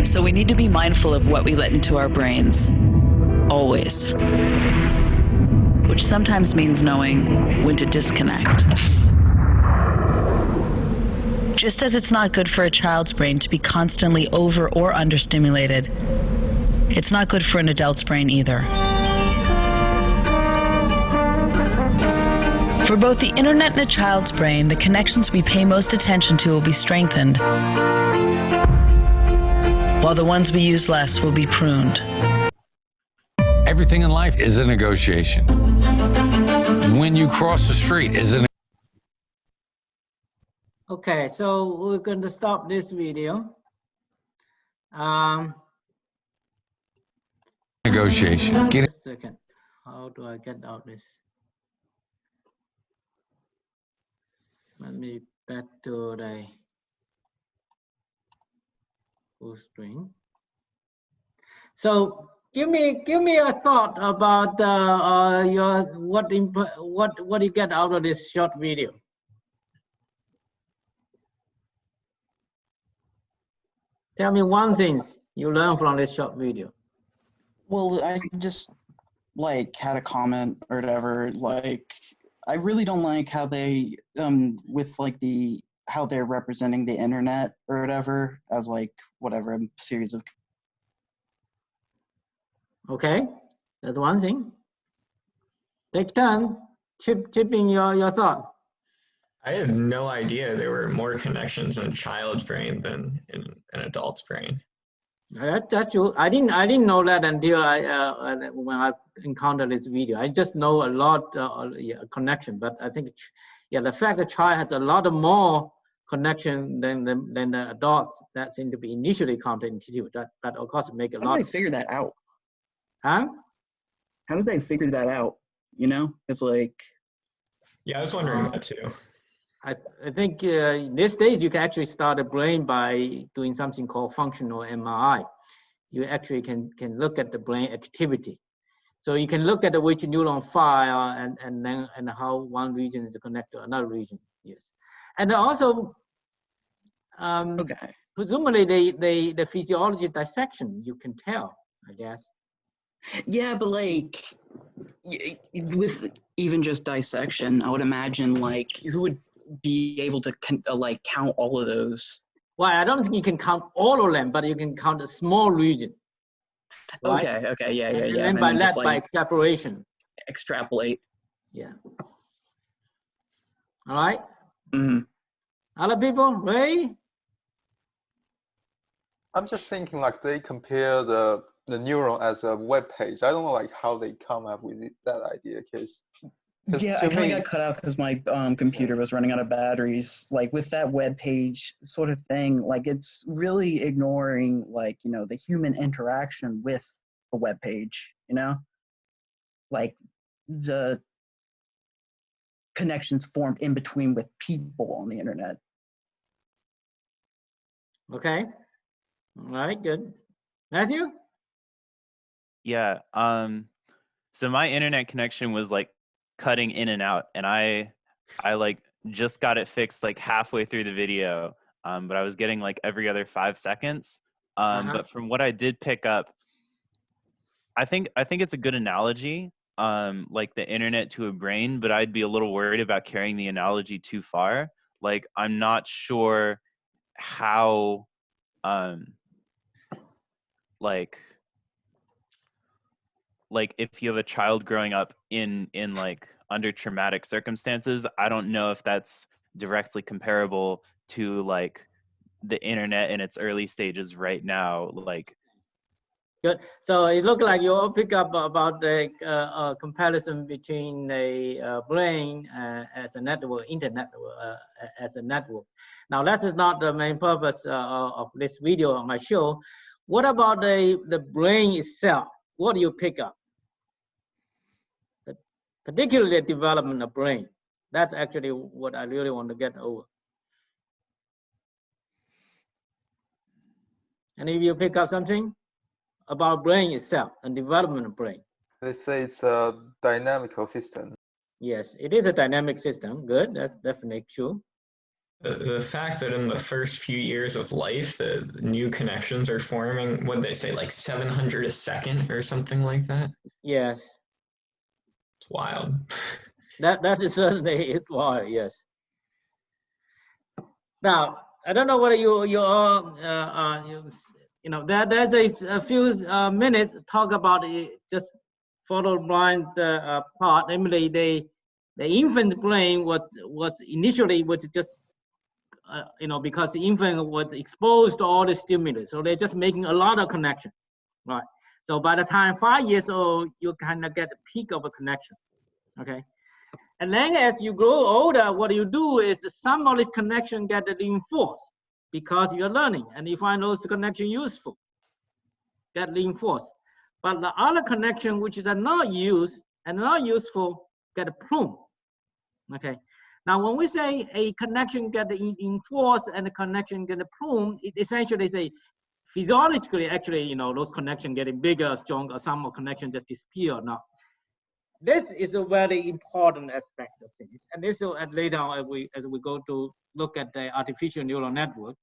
So we need to be mindful of what we let into our brains, always. Which sometimes means knowing when to disconnect. Just as it's not good for a child's brain to be constantly over or understimulated, it's not good for an adult's brain either. For both the internet and a child's brain, the connections we pay most attention to will be strengthened, while the ones we use less will be pruned. Everything in life is a negotiation. When you cross the street is a Okay, so we're going to stop this video. negotiation. Just a second. How do I get out this? Let me back to the full screen. So give me a thought about your what you get out of this short video. Tell me one thing you learned from this short video. Well, I just like had a comment or whatever. Like, I really don't like how they with like how they're representing the internet or whatever as like whatever a series of. Okay, that's one thing. Take turn, chip in your thought. I had no idea there were more connections in a child's brain than in an adult's brain. That's true. I didn't know that until when I encountered this video. I just know a lot connection, but I think the fact that child has a lot more connection than the adults that seem to be initially counterintuitive. That of course make a lot. How did they figure that out? Huh? How did they figure that out? You know, it's like. Yeah, I was wondering that too. I think these days you can actually start a brain by doing something called functional MRI. You actually can look at the brain activity. So you can look at which neuron fire and how one region is connected to another region. Yes, and also Okay. presumably the physiology dissection you can tell, I guess. Yeah, but like with even just dissection, I would imagine like who would be able to like count all of those. Well, I don't think you can count all of them, but you can count a small region. Right? Okay, yeah. And then by that, by extrapolation. Extrapolate. Yeah. All right. Mm-hmm. Other people, Ray? I'm just thinking like they compare the neuron as a web page. I don't know like how they come up with that idea because Yeah, I kind of got cut out because my computer was running out of batteries. Like with that web page sort of thing, like it's really ignoring like, you know, the human interaction with the web page, you know? Like the connections formed in between with people on the internet. Okay. All right, good. Matthew? Yeah. So my internet connection was like cutting in and out, and I like just got it fixed like halfway through the video. But I was getting like every other 5 seconds. But from what I did pick up, I think it's a good analogy, like the internet to a brain, but I'd be a little worried about carrying the analogy too far. Like I'm not sure how like if you have a child growing up in like under traumatic circumstances, I don't know if that's directly comparable to like the internet in its early stages right now. Like, good. So it looks like you all pick up about the comparison between the brain as a network, internet as a network. Now that is not the main purpose of this video on my show. What about the brain itself? What do you pick up? Particularly the development of brain. That's actually what I really want to get over. Any of you pick up something about brain itself and development of brain? They say it's a dynamical system. Yes, it is a dynamic system. Good, that's definitely true. The fact that in the first few years of life, the new connections are forming, what they say, like 700 a second or something like that? Yes. It's wild. That is certainly it. Wild, yes. Now, I don't know whether you all, you know, there's a few minutes talk about it, just follow blind part. Namely, the infant brain was initially just you know, because the infant was exposed to all the stimulus, so they're just making a lot of connection, right? So by the time 5 years old, you kind of get a peak of a connection, okay? And then as you grow older, what you do is some of this connection get reinforced because you're learning and you find those connections useful, get reinforced. But the other connection which is not used and not useful get pruned, okay? Now, when we say a connection get reinforced and a connection get pruned, it essentially say physiologically, actually, you know, those connections getting bigger, stronger, some connection just disappear now. This is a very important aspect of things, and this will later on as we go to look at the artificial neural network.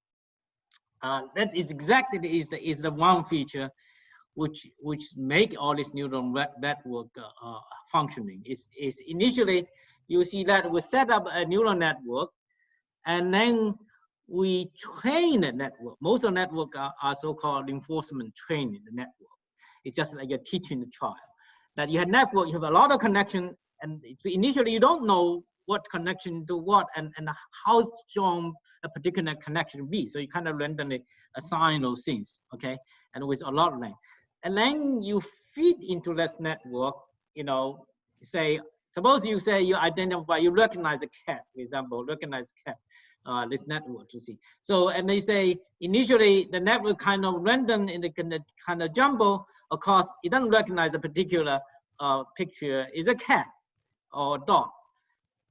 That is exactly is the one feature which make all this neural network functioning. Is initially you see that we set up a neural network, and then we train the network. Most of the network are so-called reinforcement training the network. It's just like you're teaching the child. That you have network, you have a lot of connection, and initially you don't know what connection to what and how strong a particular connection be. So you kind of randomly assign those things, okay? And with a lot of them. And then you feed into this network, you know, say, suppose you say you identify, you recognize a cat, for example, recognize cat, this network you see. So, and they say, initially the network kind of random in the kind of jumble, of course, it doesn't recognize a particular picture is a cat or a dog.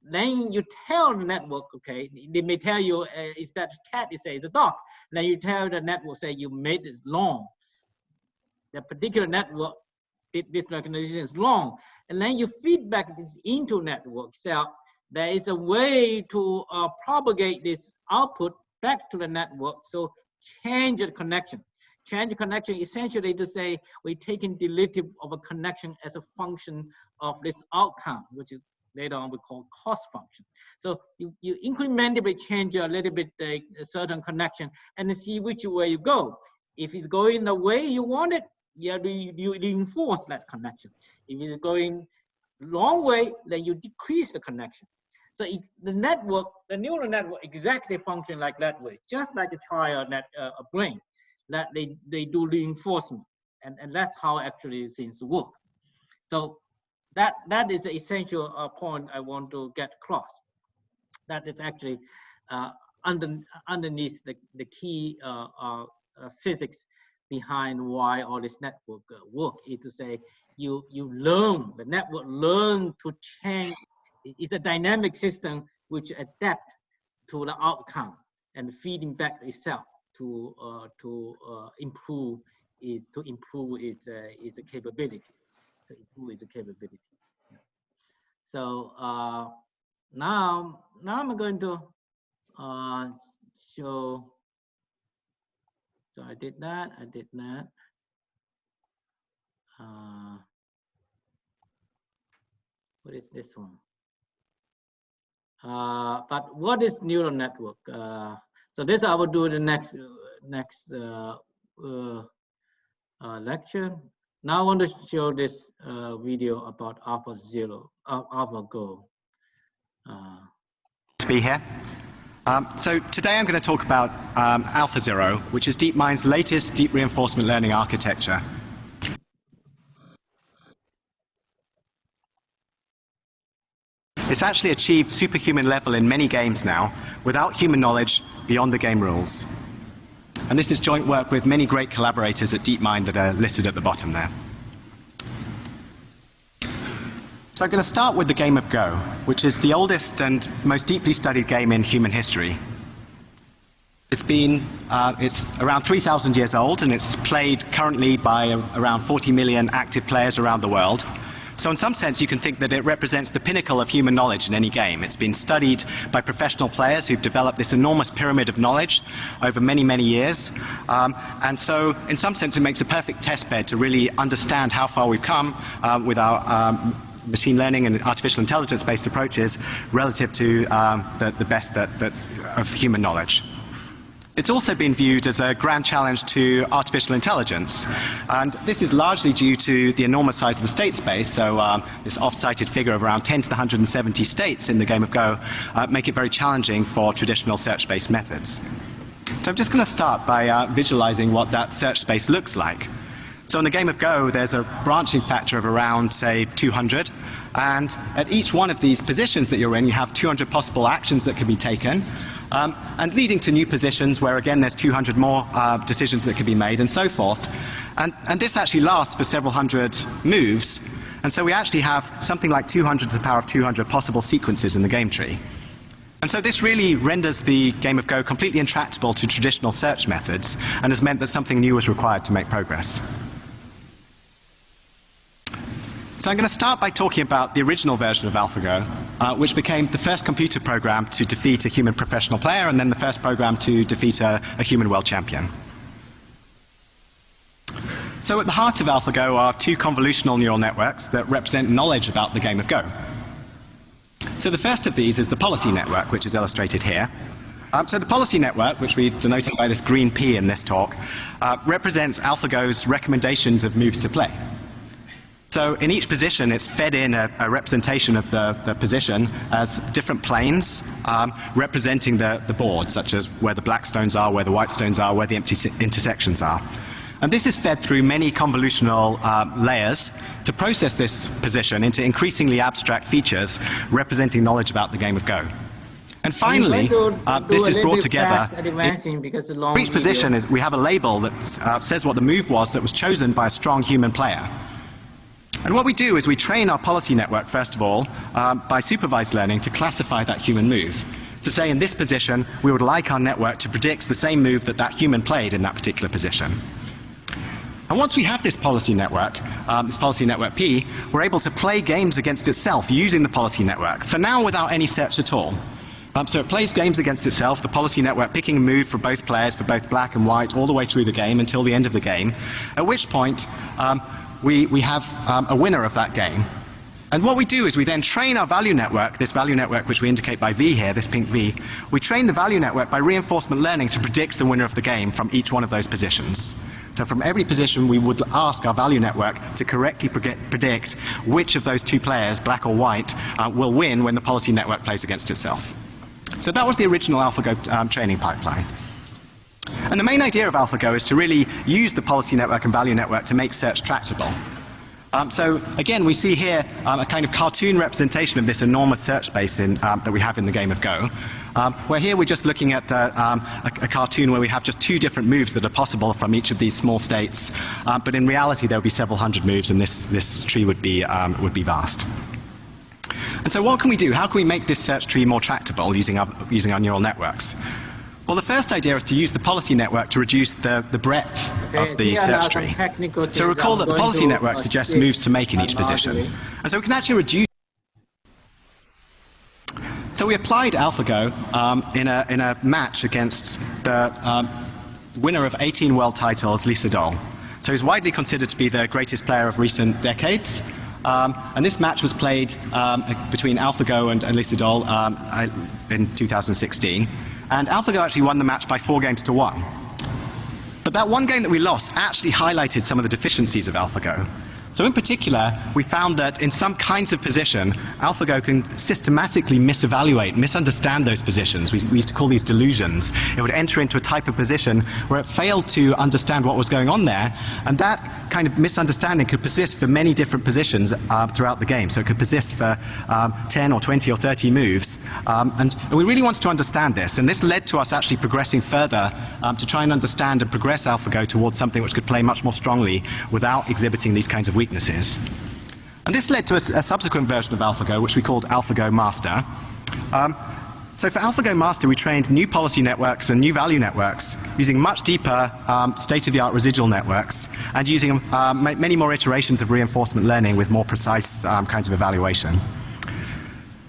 Then you tell the network, okay, they may tell you, is that cat, you say it's a dog. Then you tell the network, say you made it long. The particular network, this recognition is long. And then you feed back this into network. So there is a way to propagate this output back to the network. So change the connection. Change the connection essentially to say we're taking derivative of a connection as a function of this outcome, which is later on we call cost function. So you incrementally change a little bit a certain connection and see which way you go. If it's going the way you want it, you reinforce that connection. If it's going wrong way, then you decrease the connection. So the network, the neural network exactly function like that way, just like a child a brain, that they do reinforcement. And that's how actually things work. So that is the essential point I want to get across. That is actually underneath the key physics behind why all this network work, is to say you learn, the network learn to change. It's a dynamic system which adapt to the outcome and feeding back itself to improve its capability. To improve its capability. So now I'm going to show. So I did that. What is this one? But what is neural network? So this I will do the next lecture. Now I want to show this video about AlphaGo. To be here. So today I'm going to talk about AlphaZero, which is DeepMind's latest deep reinforcement learning architecture. It's actually achieved superhuman level in many games now, without human knowledge beyond the game rules. And this is joint work with many great collaborators at DeepMind that are listed at the bottom there. So I'm going to start with the game of Go, which is the oldest and most deeply studied game in human history. It's around 3,000 years old, and it's played currently by around 40 million active players around the world. So in some sense, you can think that it represents the pinnacle of human knowledge in any game. It's been studied by professional players who've developed this enormous pyramid of knowledge over many, many years. And so in some sense, it makes a perfect test bed to really understand how far we've come with our machine learning and artificial intelligence-based approaches relative to the best of human knowledge. It's also been viewed as a grand challenge to artificial intelligence, and this is largely due to the enormous size of the state space. So this oft-cited figure of around 10 to the 170 states in the game of Go make it very challenging for traditional search-based methods. So I'm just going to start by visualizing what that search space looks like. So in the game of Go, there's a branching factor of around, say, 200. And at each one of these positions that you're in, you have 200 possible actions that can be taken, and leading to new positions where, again, there's 200 more decisions that can be made, and so forth. And this actually lasts for several hundred moves. And so we actually have something like 200 to the power of 200 possible sequences in the game tree. And so this really renders the game of Go completely intractable to traditional search methods, and has meant that something new was required to make progress. So I'm going to start by talking about the original version of AlphaGo, which became the first computer program to defeat a human professional player, and then the first program to defeat a human world champion. So at the heart of AlphaGo are two convolutional neural networks that represent knowledge about the game of Go. So the first of these is the policy network, which is illustrated here. So the policy network, which we denoted by this green P in this talk, represents AlphaGo's recommendations of moves to play. So in each position, it's fed in a representation of the position as different planes representing the board, such as where the black stones are, where the white stones are, where the empty intersections are. And this is fed through many convolutional layers to process this position into increasingly abstract features representing knowledge about the game of Go. And finally, this is brought together. For each position, we have a label that says what the move was that was chosen by a strong human player. And what we do is we train our policy network, first of all, by supervised learning to classify that human move. To say in this position, we would like our network to predict the same move that that human played in that particular position. And once we have this policy network P, we're able to play games against itself using the policy network, for now without any search at all. So it plays games against itself, the policy network picking a move for both players, for both black and white, all the way through the game until the end of the game, at which point we have a winner of that game. And what we do is we then train our value network, this value network which we indicate by V here, this pink V, we train the value network by reinforcement learning to predict the winner of the game from each one of those positions. So from every position, we would ask our value network to correctly predict which of those two players, black or white, will win when the policy network plays against itself. So that was the original AlphaGo training pipeline. And the main idea of AlphaGo is to really use the policy network and value network to make search tractable. So again, we see here a kind of cartoon representation of this enormous search space that we have in the game of Go. Where here we're just looking at a cartoon where we have just 2 different moves that are possible from each of these small states. But in reality, there would be several hundred moves, and this tree would be vast. And so what can we do? How can we make this search tree more tractable using our neural networks? Well, the first idea is to use the policy network to reduce the breadth of the search tree. So recall that the policy network suggests moves to make in each position. And so we can actually reduce. So we applied AlphaGo in a match against the winner of 18 world titles, Lisa Doll. So he's widely considered to be the greatest player of recent decades. And this match was played between AlphaGo and Lisa Doll in 2016. And AlphaGo actually won the match by 4 games to 1. But that one game that we lost actually highlighted some of the deficiencies of AlphaGo. So in particular, we found that in some kinds of position, AlphaGo can systematically misevaluate, misunderstand those positions. We used to call these delusions. It would enter into a type of position where it failed to understand what was going on there, and that kind of misunderstanding could persist for many different positions throughout the game. So it could persist for 10 or 20 or 30 moves. And we really wanted to understand this, and this led to us actually progressing further to try and understand and progress AlphaGo towards something which could play much more strongly without exhibiting these kinds of weaknesses. And this led to a subsequent version of AlphaGo, which we called AlphaGo Master. So for AlphaGo Master, we trained new policy networks and new value networks using much deeper state-of-the-art residual networks and using many more iterations of reinforcement learning with more precise kinds of evaluation.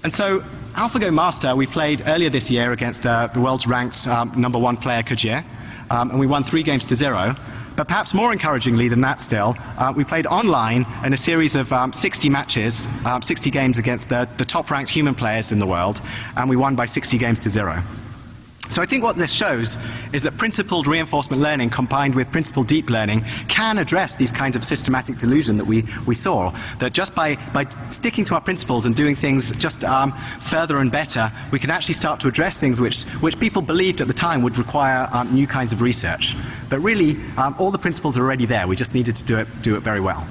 And so AlphaGo Master we played earlier this year against the world's ranked #1 player, Kujie, and we won 3 games to 0. But perhaps more encouragingly than that still, we played online in a series of 60 matches, 60 games against the top-ranked human players in the world, and we won by 60 games to 0. So I think what this shows is that principled reinforcement learning combined with principled deep learning can address these kinds of systematic delusion that we saw. That just by sticking to our principles and doing things just further and better, we can actually start to address things which people believed at the time would require new kinds of research. But really, all the principles are already there. We just needed to do it very well.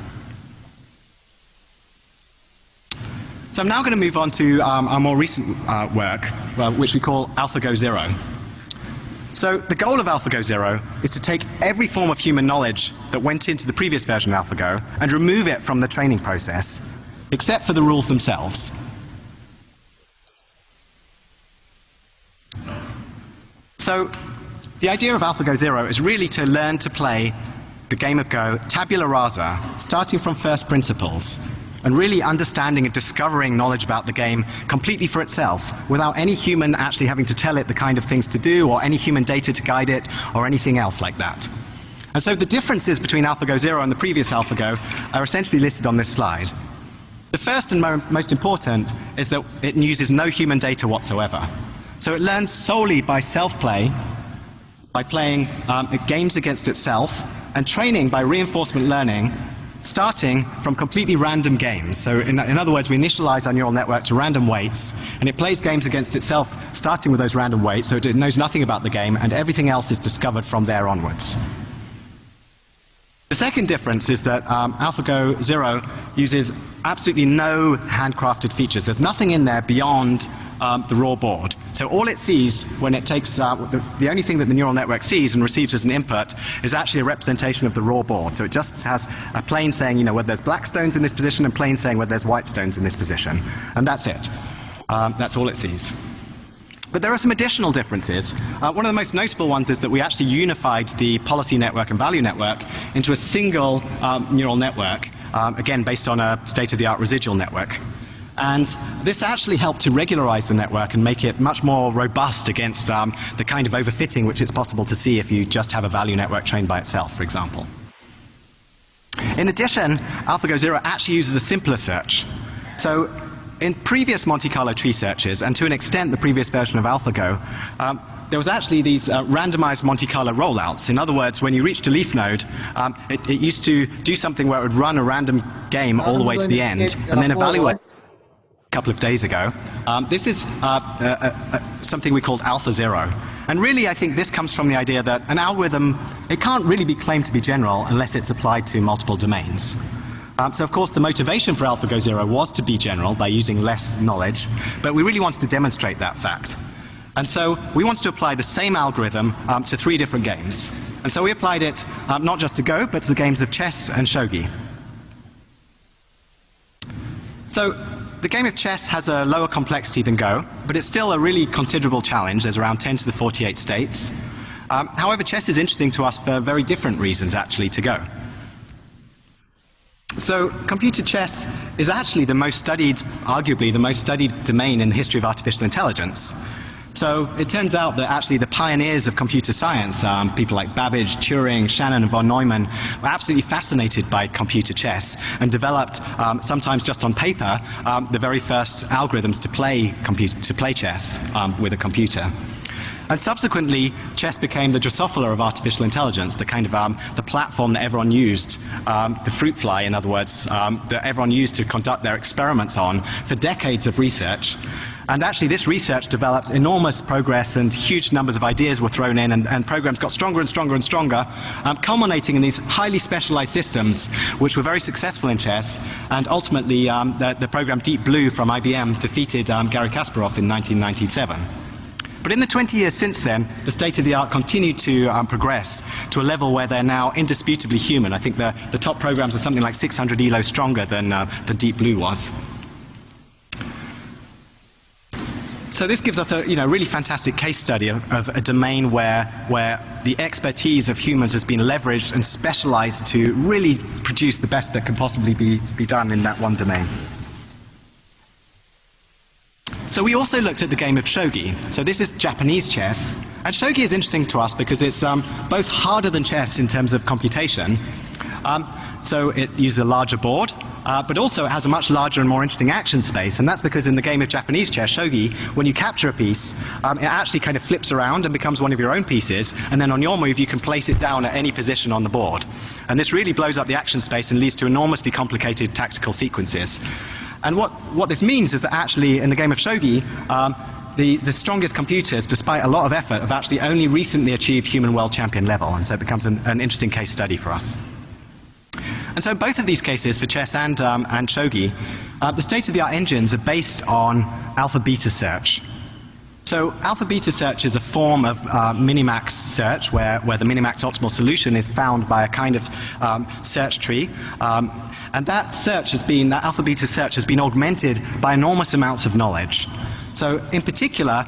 So I'm now going to move on to our more recent work, which we call AlphaGo Zero. So the goal of AlphaGo Zero is to take every form of human knowledge that went into the previous version of AlphaGo and remove it from the training process, except for the rules themselves. So the idea of AlphaGo Zero is really to learn to play the game of Go tabula rasa, starting from first principles, and really understanding and discovering knowledge about the game completely for itself, without any human actually having to tell it the kind of things to do, or any human data to guide it, or anything else like that. And so the differences between AlphaGo Zero and the previous AlphaGo are essentially listed on this slide. The first and most important is that it uses no human data whatsoever. So it learns solely by self-play, by playing games against itself, and training by reinforcement learning, starting from completely random games. So in other words, we initialize our neural network to random weights, and it plays games against itself starting with those random weights, so it knows nothing about the game, and everything else is discovered from there onwards. The second difference is that AlphaGo Zero uses absolutely no handcrafted features. There's nothing in there beyond the raw board. So all it sees when it takes, the only thing that the neural network sees and receives as an input is actually a representation of the raw board. So it just has a plane saying, you know, whether there's black stones in this position, and plane saying whether there's white stones in this position. And that's it. That's all it sees. But there are some additional differences. One of the most notable ones is that we actually unified the policy network and value network into a single neural network, again based on a state-of-the-art residual network. And this actually helped to regularize the network and make it much more robust against the kind of overfitting which it's possible to see if you just have a value network trained by itself, for example. In addition, AlphaGo Zero actually uses a simpler search. So in previous Monte Carlo tree searches, and to an extent the previous version of AlphaGo, there was actually these randomized Monte Carlo rollouts. In other words, when you reached a leaf node, it used to do something where it would run a random game all the way to the end, and then evaluate. A couple of days ago. This is something we called Alpha Zero. And really, I think this comes from the idea that an algorithm, it can't really be claimed to be general unless it's applied to multiple domains. So of course the motivation for AlphaGo Zero was to be general by using less knowledge, but we really wanted to demonstrate that fact. And so we wanted to apply the same algorithm to 3 different games. And so we applied it not just to Go, but to the games of chess and shogi. So the game of chess has a lower complexity than Go, but it's still a really considerable challenge. There's around 10 to the 48 states. However, chess is interesting to us for very different reasons, actually, to Go. So computer chess is actually the most studied, arguably the most studied domain in the history of artificial intelligence. So it turns out that actually the pioneers of computer science, people like Babbage, Turing, Shannon, and von Neumann, were absolutely fascinated by computer chess and developed, sometimes just on paper, the very first algorithms to play chess with a computer. And subsequently, chess became the Drosophila of artificial intelligence, the kind of the platform that everyone used, the fruit fly, in other words, that everyone used to conduct their experiments on for decades of research. And actually, this research developed enormous progress, and huge numbers of ideas were thrown in, and programs got stronger and stronger and stronger, culminating in these highly specialized systems, which were very successful in chess. And ultimately, the program Deep Blue from IBM defeated Garry Kasparov in 1997. But in the 20 years since then, the state of the art continued to progress to a level where they're now indisputably human. I think the top programs are something like 600 ELO stronger than Deep Blue was. So this gives us a really fantastic case study of a domain where the expertise of humans has been leveraged and specialized to really produce the best that can possibly be done in that one domain. So we also looked at the game of shogi. So this is Japanese chess. And shogi is interesting to us because it's both harder than chess in terms of computation. So it uses a larger board, but also it has a much larger and more interesting action space. And that's because in the game of Japanese chess, shogi, when you capture a piece, it actually kind of flips around and becomes one of your own pieces. And then on your move, you can place it down at any position on the board. And this really blows up the action space and leads to enormously complicated tactical sequences. And what this means is that actually in the game of shogi, the strongest computers, despite a lot of effort, have actually only recently achieved human world champion level. And so it becomes an interesting case study for us. And so in both of these cases, for chess and shogi, the state-of-the-art engines are based on alpha-beta search. So alpha-beta search is a form of minimax search where the minimax optimal solution is found by a kind of search tree. And that alpha-beta search has been augmented by enormous amounts of knowledge. So in particular,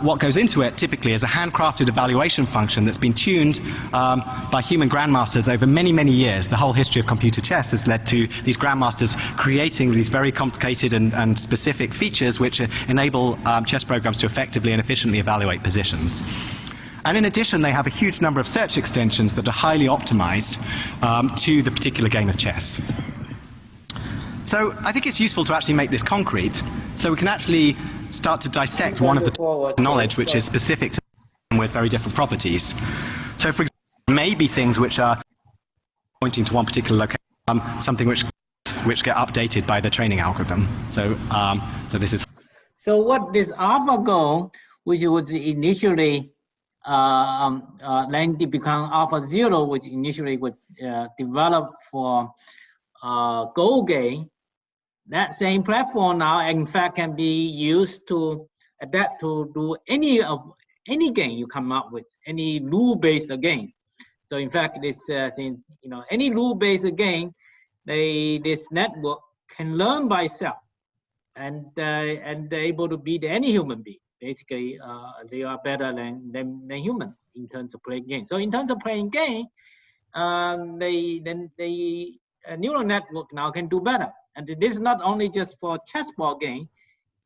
what goes into it typically is a handcrafted evaluation function that's been tuned by human grandmasters over many, many years. The whole history of computer chess has led to these grandmasters creating these very complicated and specific features which enable chess programs to effectively and efficiently evaluate positions. And in addition, they have a huge number of search extensions that are highly optimized to the particular game of chess. So I think it's useful to actually make this concrete, so we can actually start to dissect one of the knowledge which is specific to them with very different properties. So for example, maybe things which are pointing to one particular location, something which get updated by the training algorithm. So this is. So what this AlphaGo, which was initially then it become AlphaZero, which initially was developed for Go game. That same platform now, in fact, can be used to adapt to do any game you come up with, any rule-based game. So in fact, this any rule-based game, this network can learn by itself, and they're able to beat any human being. Basically, they are better than human in terms of playing games. So in terms of playing game, the neural network now can do better. And this is not only just for chessboard game.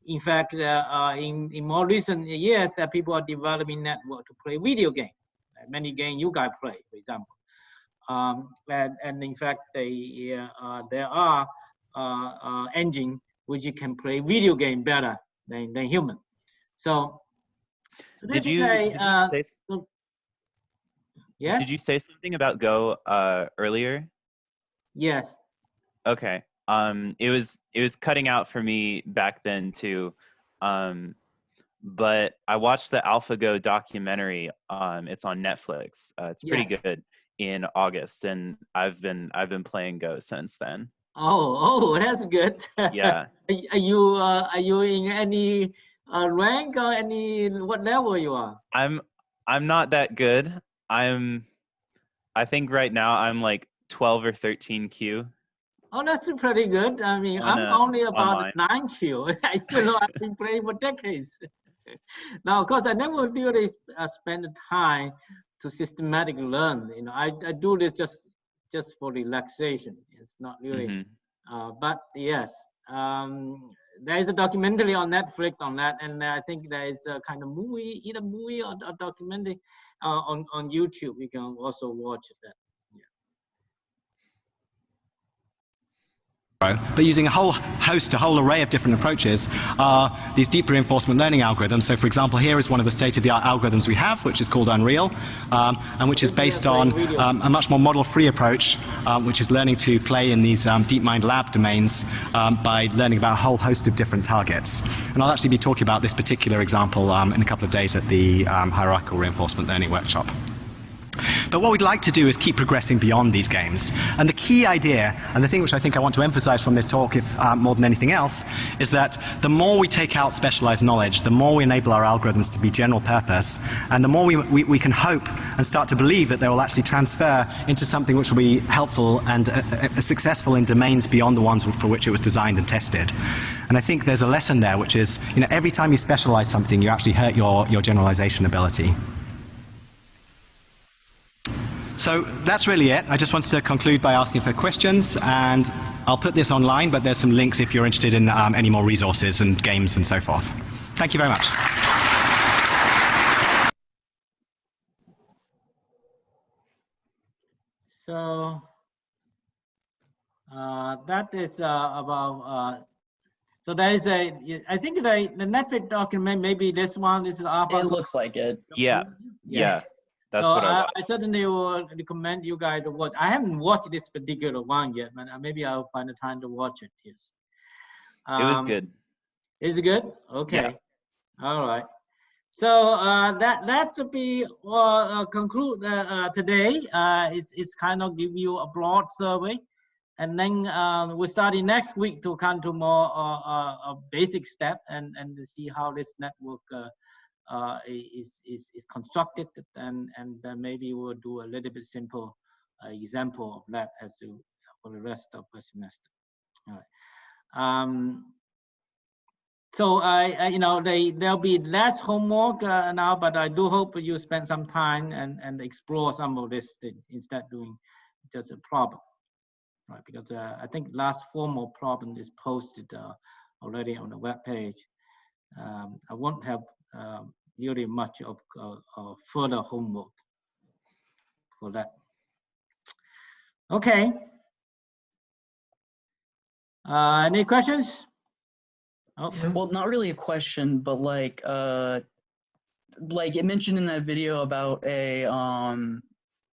In fact, in more recent years, that people are developing network to play video game. Many games you guys play, for example. And in fact, there are engine which you can play video game better than human. So did you say? Yes. Did you say something about Go earlier? Yes. Okay. It was cutting out for me back then too. But I watched the AlphaGo documentary. It's on Netflix. It's pretty good in August, and I've been playing Go since then. Oh, that's good. Yeah. Are you in any rank or any what level you are? I'm not that good. I think right now I'm like 12 or 13 Q. Oh, that's pretty good. I mean, I'm only about online. 9 Q. I still know I've been playing for decades. Now, of course, I never really spend the time to systematically learn. You know, I do this just for relaxation. It's not really. But yes, there is a documentary on Netflix on that, and I think there is a kind of movie, either movie or a documentary on YouTube. You can also watch that. But using a whole array of different approaches are these deep reinforcement learning algorithms. So for example, here is one of the state-of-the-art algorithms we have, which is called Unreal, and which is based on a much more model-free approach, which is learning to play in these DeepMind lab domains by learning about a whole host of different targets. And I'll actually be talking about this particular example in a couple of days at the hierarchical reinforcement learning workshop. But what we'd like to do is keep progressing beyond these games. And the key idea, and the thing which I think I want to emphasize from this talk, if more than anything else, is that the more we take out specialized knowledge, the more we enable our algorithms to be general purpose, and the more we can hope and start to believe that they will actually transfer into something which will be helpful and successful in domains beyond the ones for which it was designed and tested. And I think there's a lesson there, which is, you know, every time you specialize something, you actually hurt your generalization ability. So that's really it. I just wanted to conclude by asking for questions, and I'll put this online, but there's some links if you're interested in any more resources and games and so forth. Thank you very much. So that is about. So there is I think the Netflix document, maybe this one. This is AlphaGo. It looks like it. Yeah. That's so what I certainly will recommend you guys to watch. I haven't watched this particular one yet, but maybe I'll find the time to watch it. Yes. it was good. Is it good? Okay. Yeah. All right. So that's to be conclude today. It's kind of give you a broad survey, and then we're starting next week to come to more a basic step and to see how this network is constructed, and maybe we'll do a little bit simple example of that as to, for the rest of the semester. All right. So you know, there'll be less homework now, but I do hope you spend some time and explore some of this thing instead of doing just a problem, right? Because I think last formal problem is posted already on the web page. I won't have really much of further homework for that. Okay. Any questions? Oh. Well, not really a question, but like it mentioned in that video about a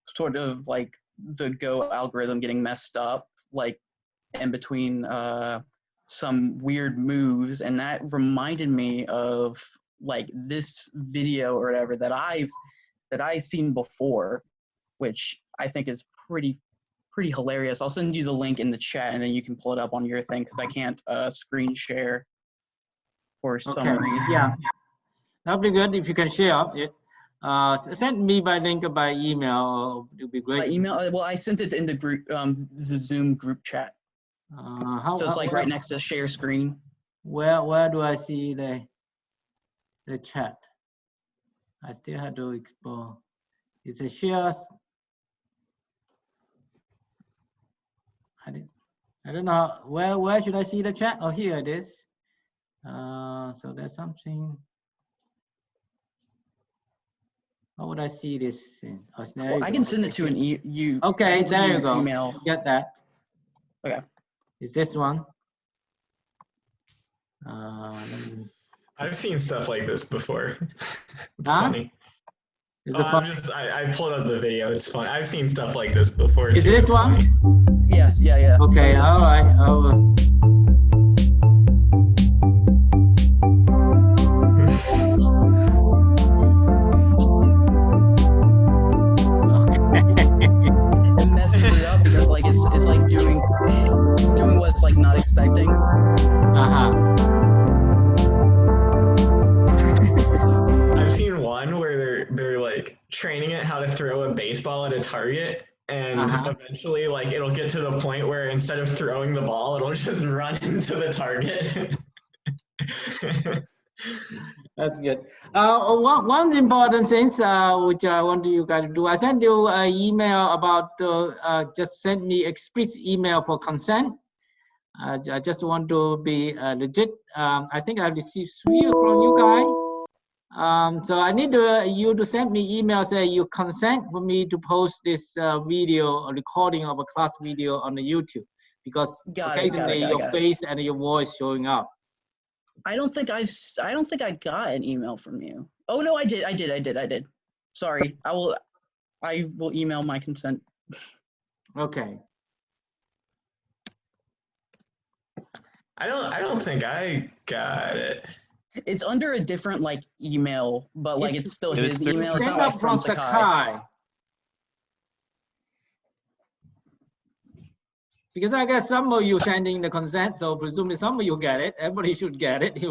sort of like the Go algorithm getting messed up, like in between some weird moves, and that reminded me of like this video or whatever that I've seen before, which I think is pretty hilarious. I'll send you the link in the chat, and then you can pull it up on your thing because I can't screen share for some reason. Yeah, that'd be good if you can share it. Send me by link or by email. It would be great. By email? Well, I sent it in the group, the Zoom group chat. So it's like right next to share screen. Where do I see the chat? I still have to explore. It's a share. I don't know where should I see the chat? Oh, here it is. So there's something. How would I see this thing? Oh, well, I can send it to an Okay, there you go. Email. Get that. Okay. Is this one? I've seen stuff like this before. It's huh? funny. I pulled up the video. It's fun. I've seen stuff like this before. Is this one? Funny. Yes. Yeah. Okay. All right. It messes it up because like it's like doing like not expecting. I've seen one where they're like training it how to throw a baseball at a target, and eventually like it'll get to the point where instead of throwing the ball, it'll just run into the target. That's good. One important thing which I want you guys to do, I sent you an email about just send me explicit email for consent. I just want to be legit. I think I received 3 from you guys. So I need you to send me email say you consent for me to post this video, a recording of a class video on the YouTube, because occasionally your face and your voice showing up. I don't think I got an email from you. Oh no, I did. Sorry, I will email my consent. Okay. I don't think I got it. It's under a different like email, but like it's still his email. It's not up like from Sakai. Because I got some of you sending the consent, so presumably some of you get it. Everybody should get it.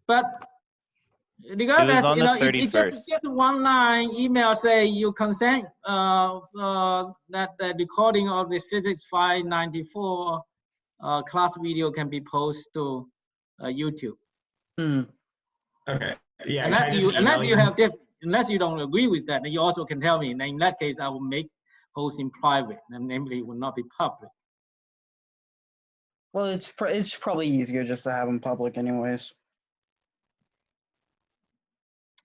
But regardless, you know, it's just one line email say you consent that the recording of the physics 594 class video can be posted to YouTube. Okay. Yeah. Unless you don't agree with that, then you also can tell me. And in that case, I will make posting private, and namely it will not be public. Well, it's probably easier just to have them public, anyways.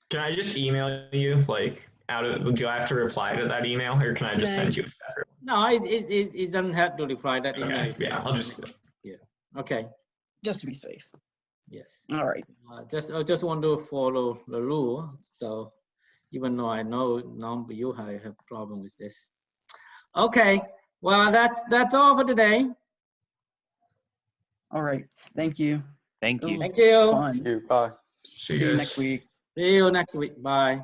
Can I just email you like do I have to reply to that email, or can I just send you a separate? No, it doesn't have to reply that email. Okay. Yeah, I'll just. Yeah. Okay. Just to be safe. Yes. All right. I just want to follow the rule. So even though I know none of you have a problem with this. Okay. Well, that's all for today. All right. Thank you. Thank you. Thank you. Fun. Bye. See you next week. See you next week. Bye.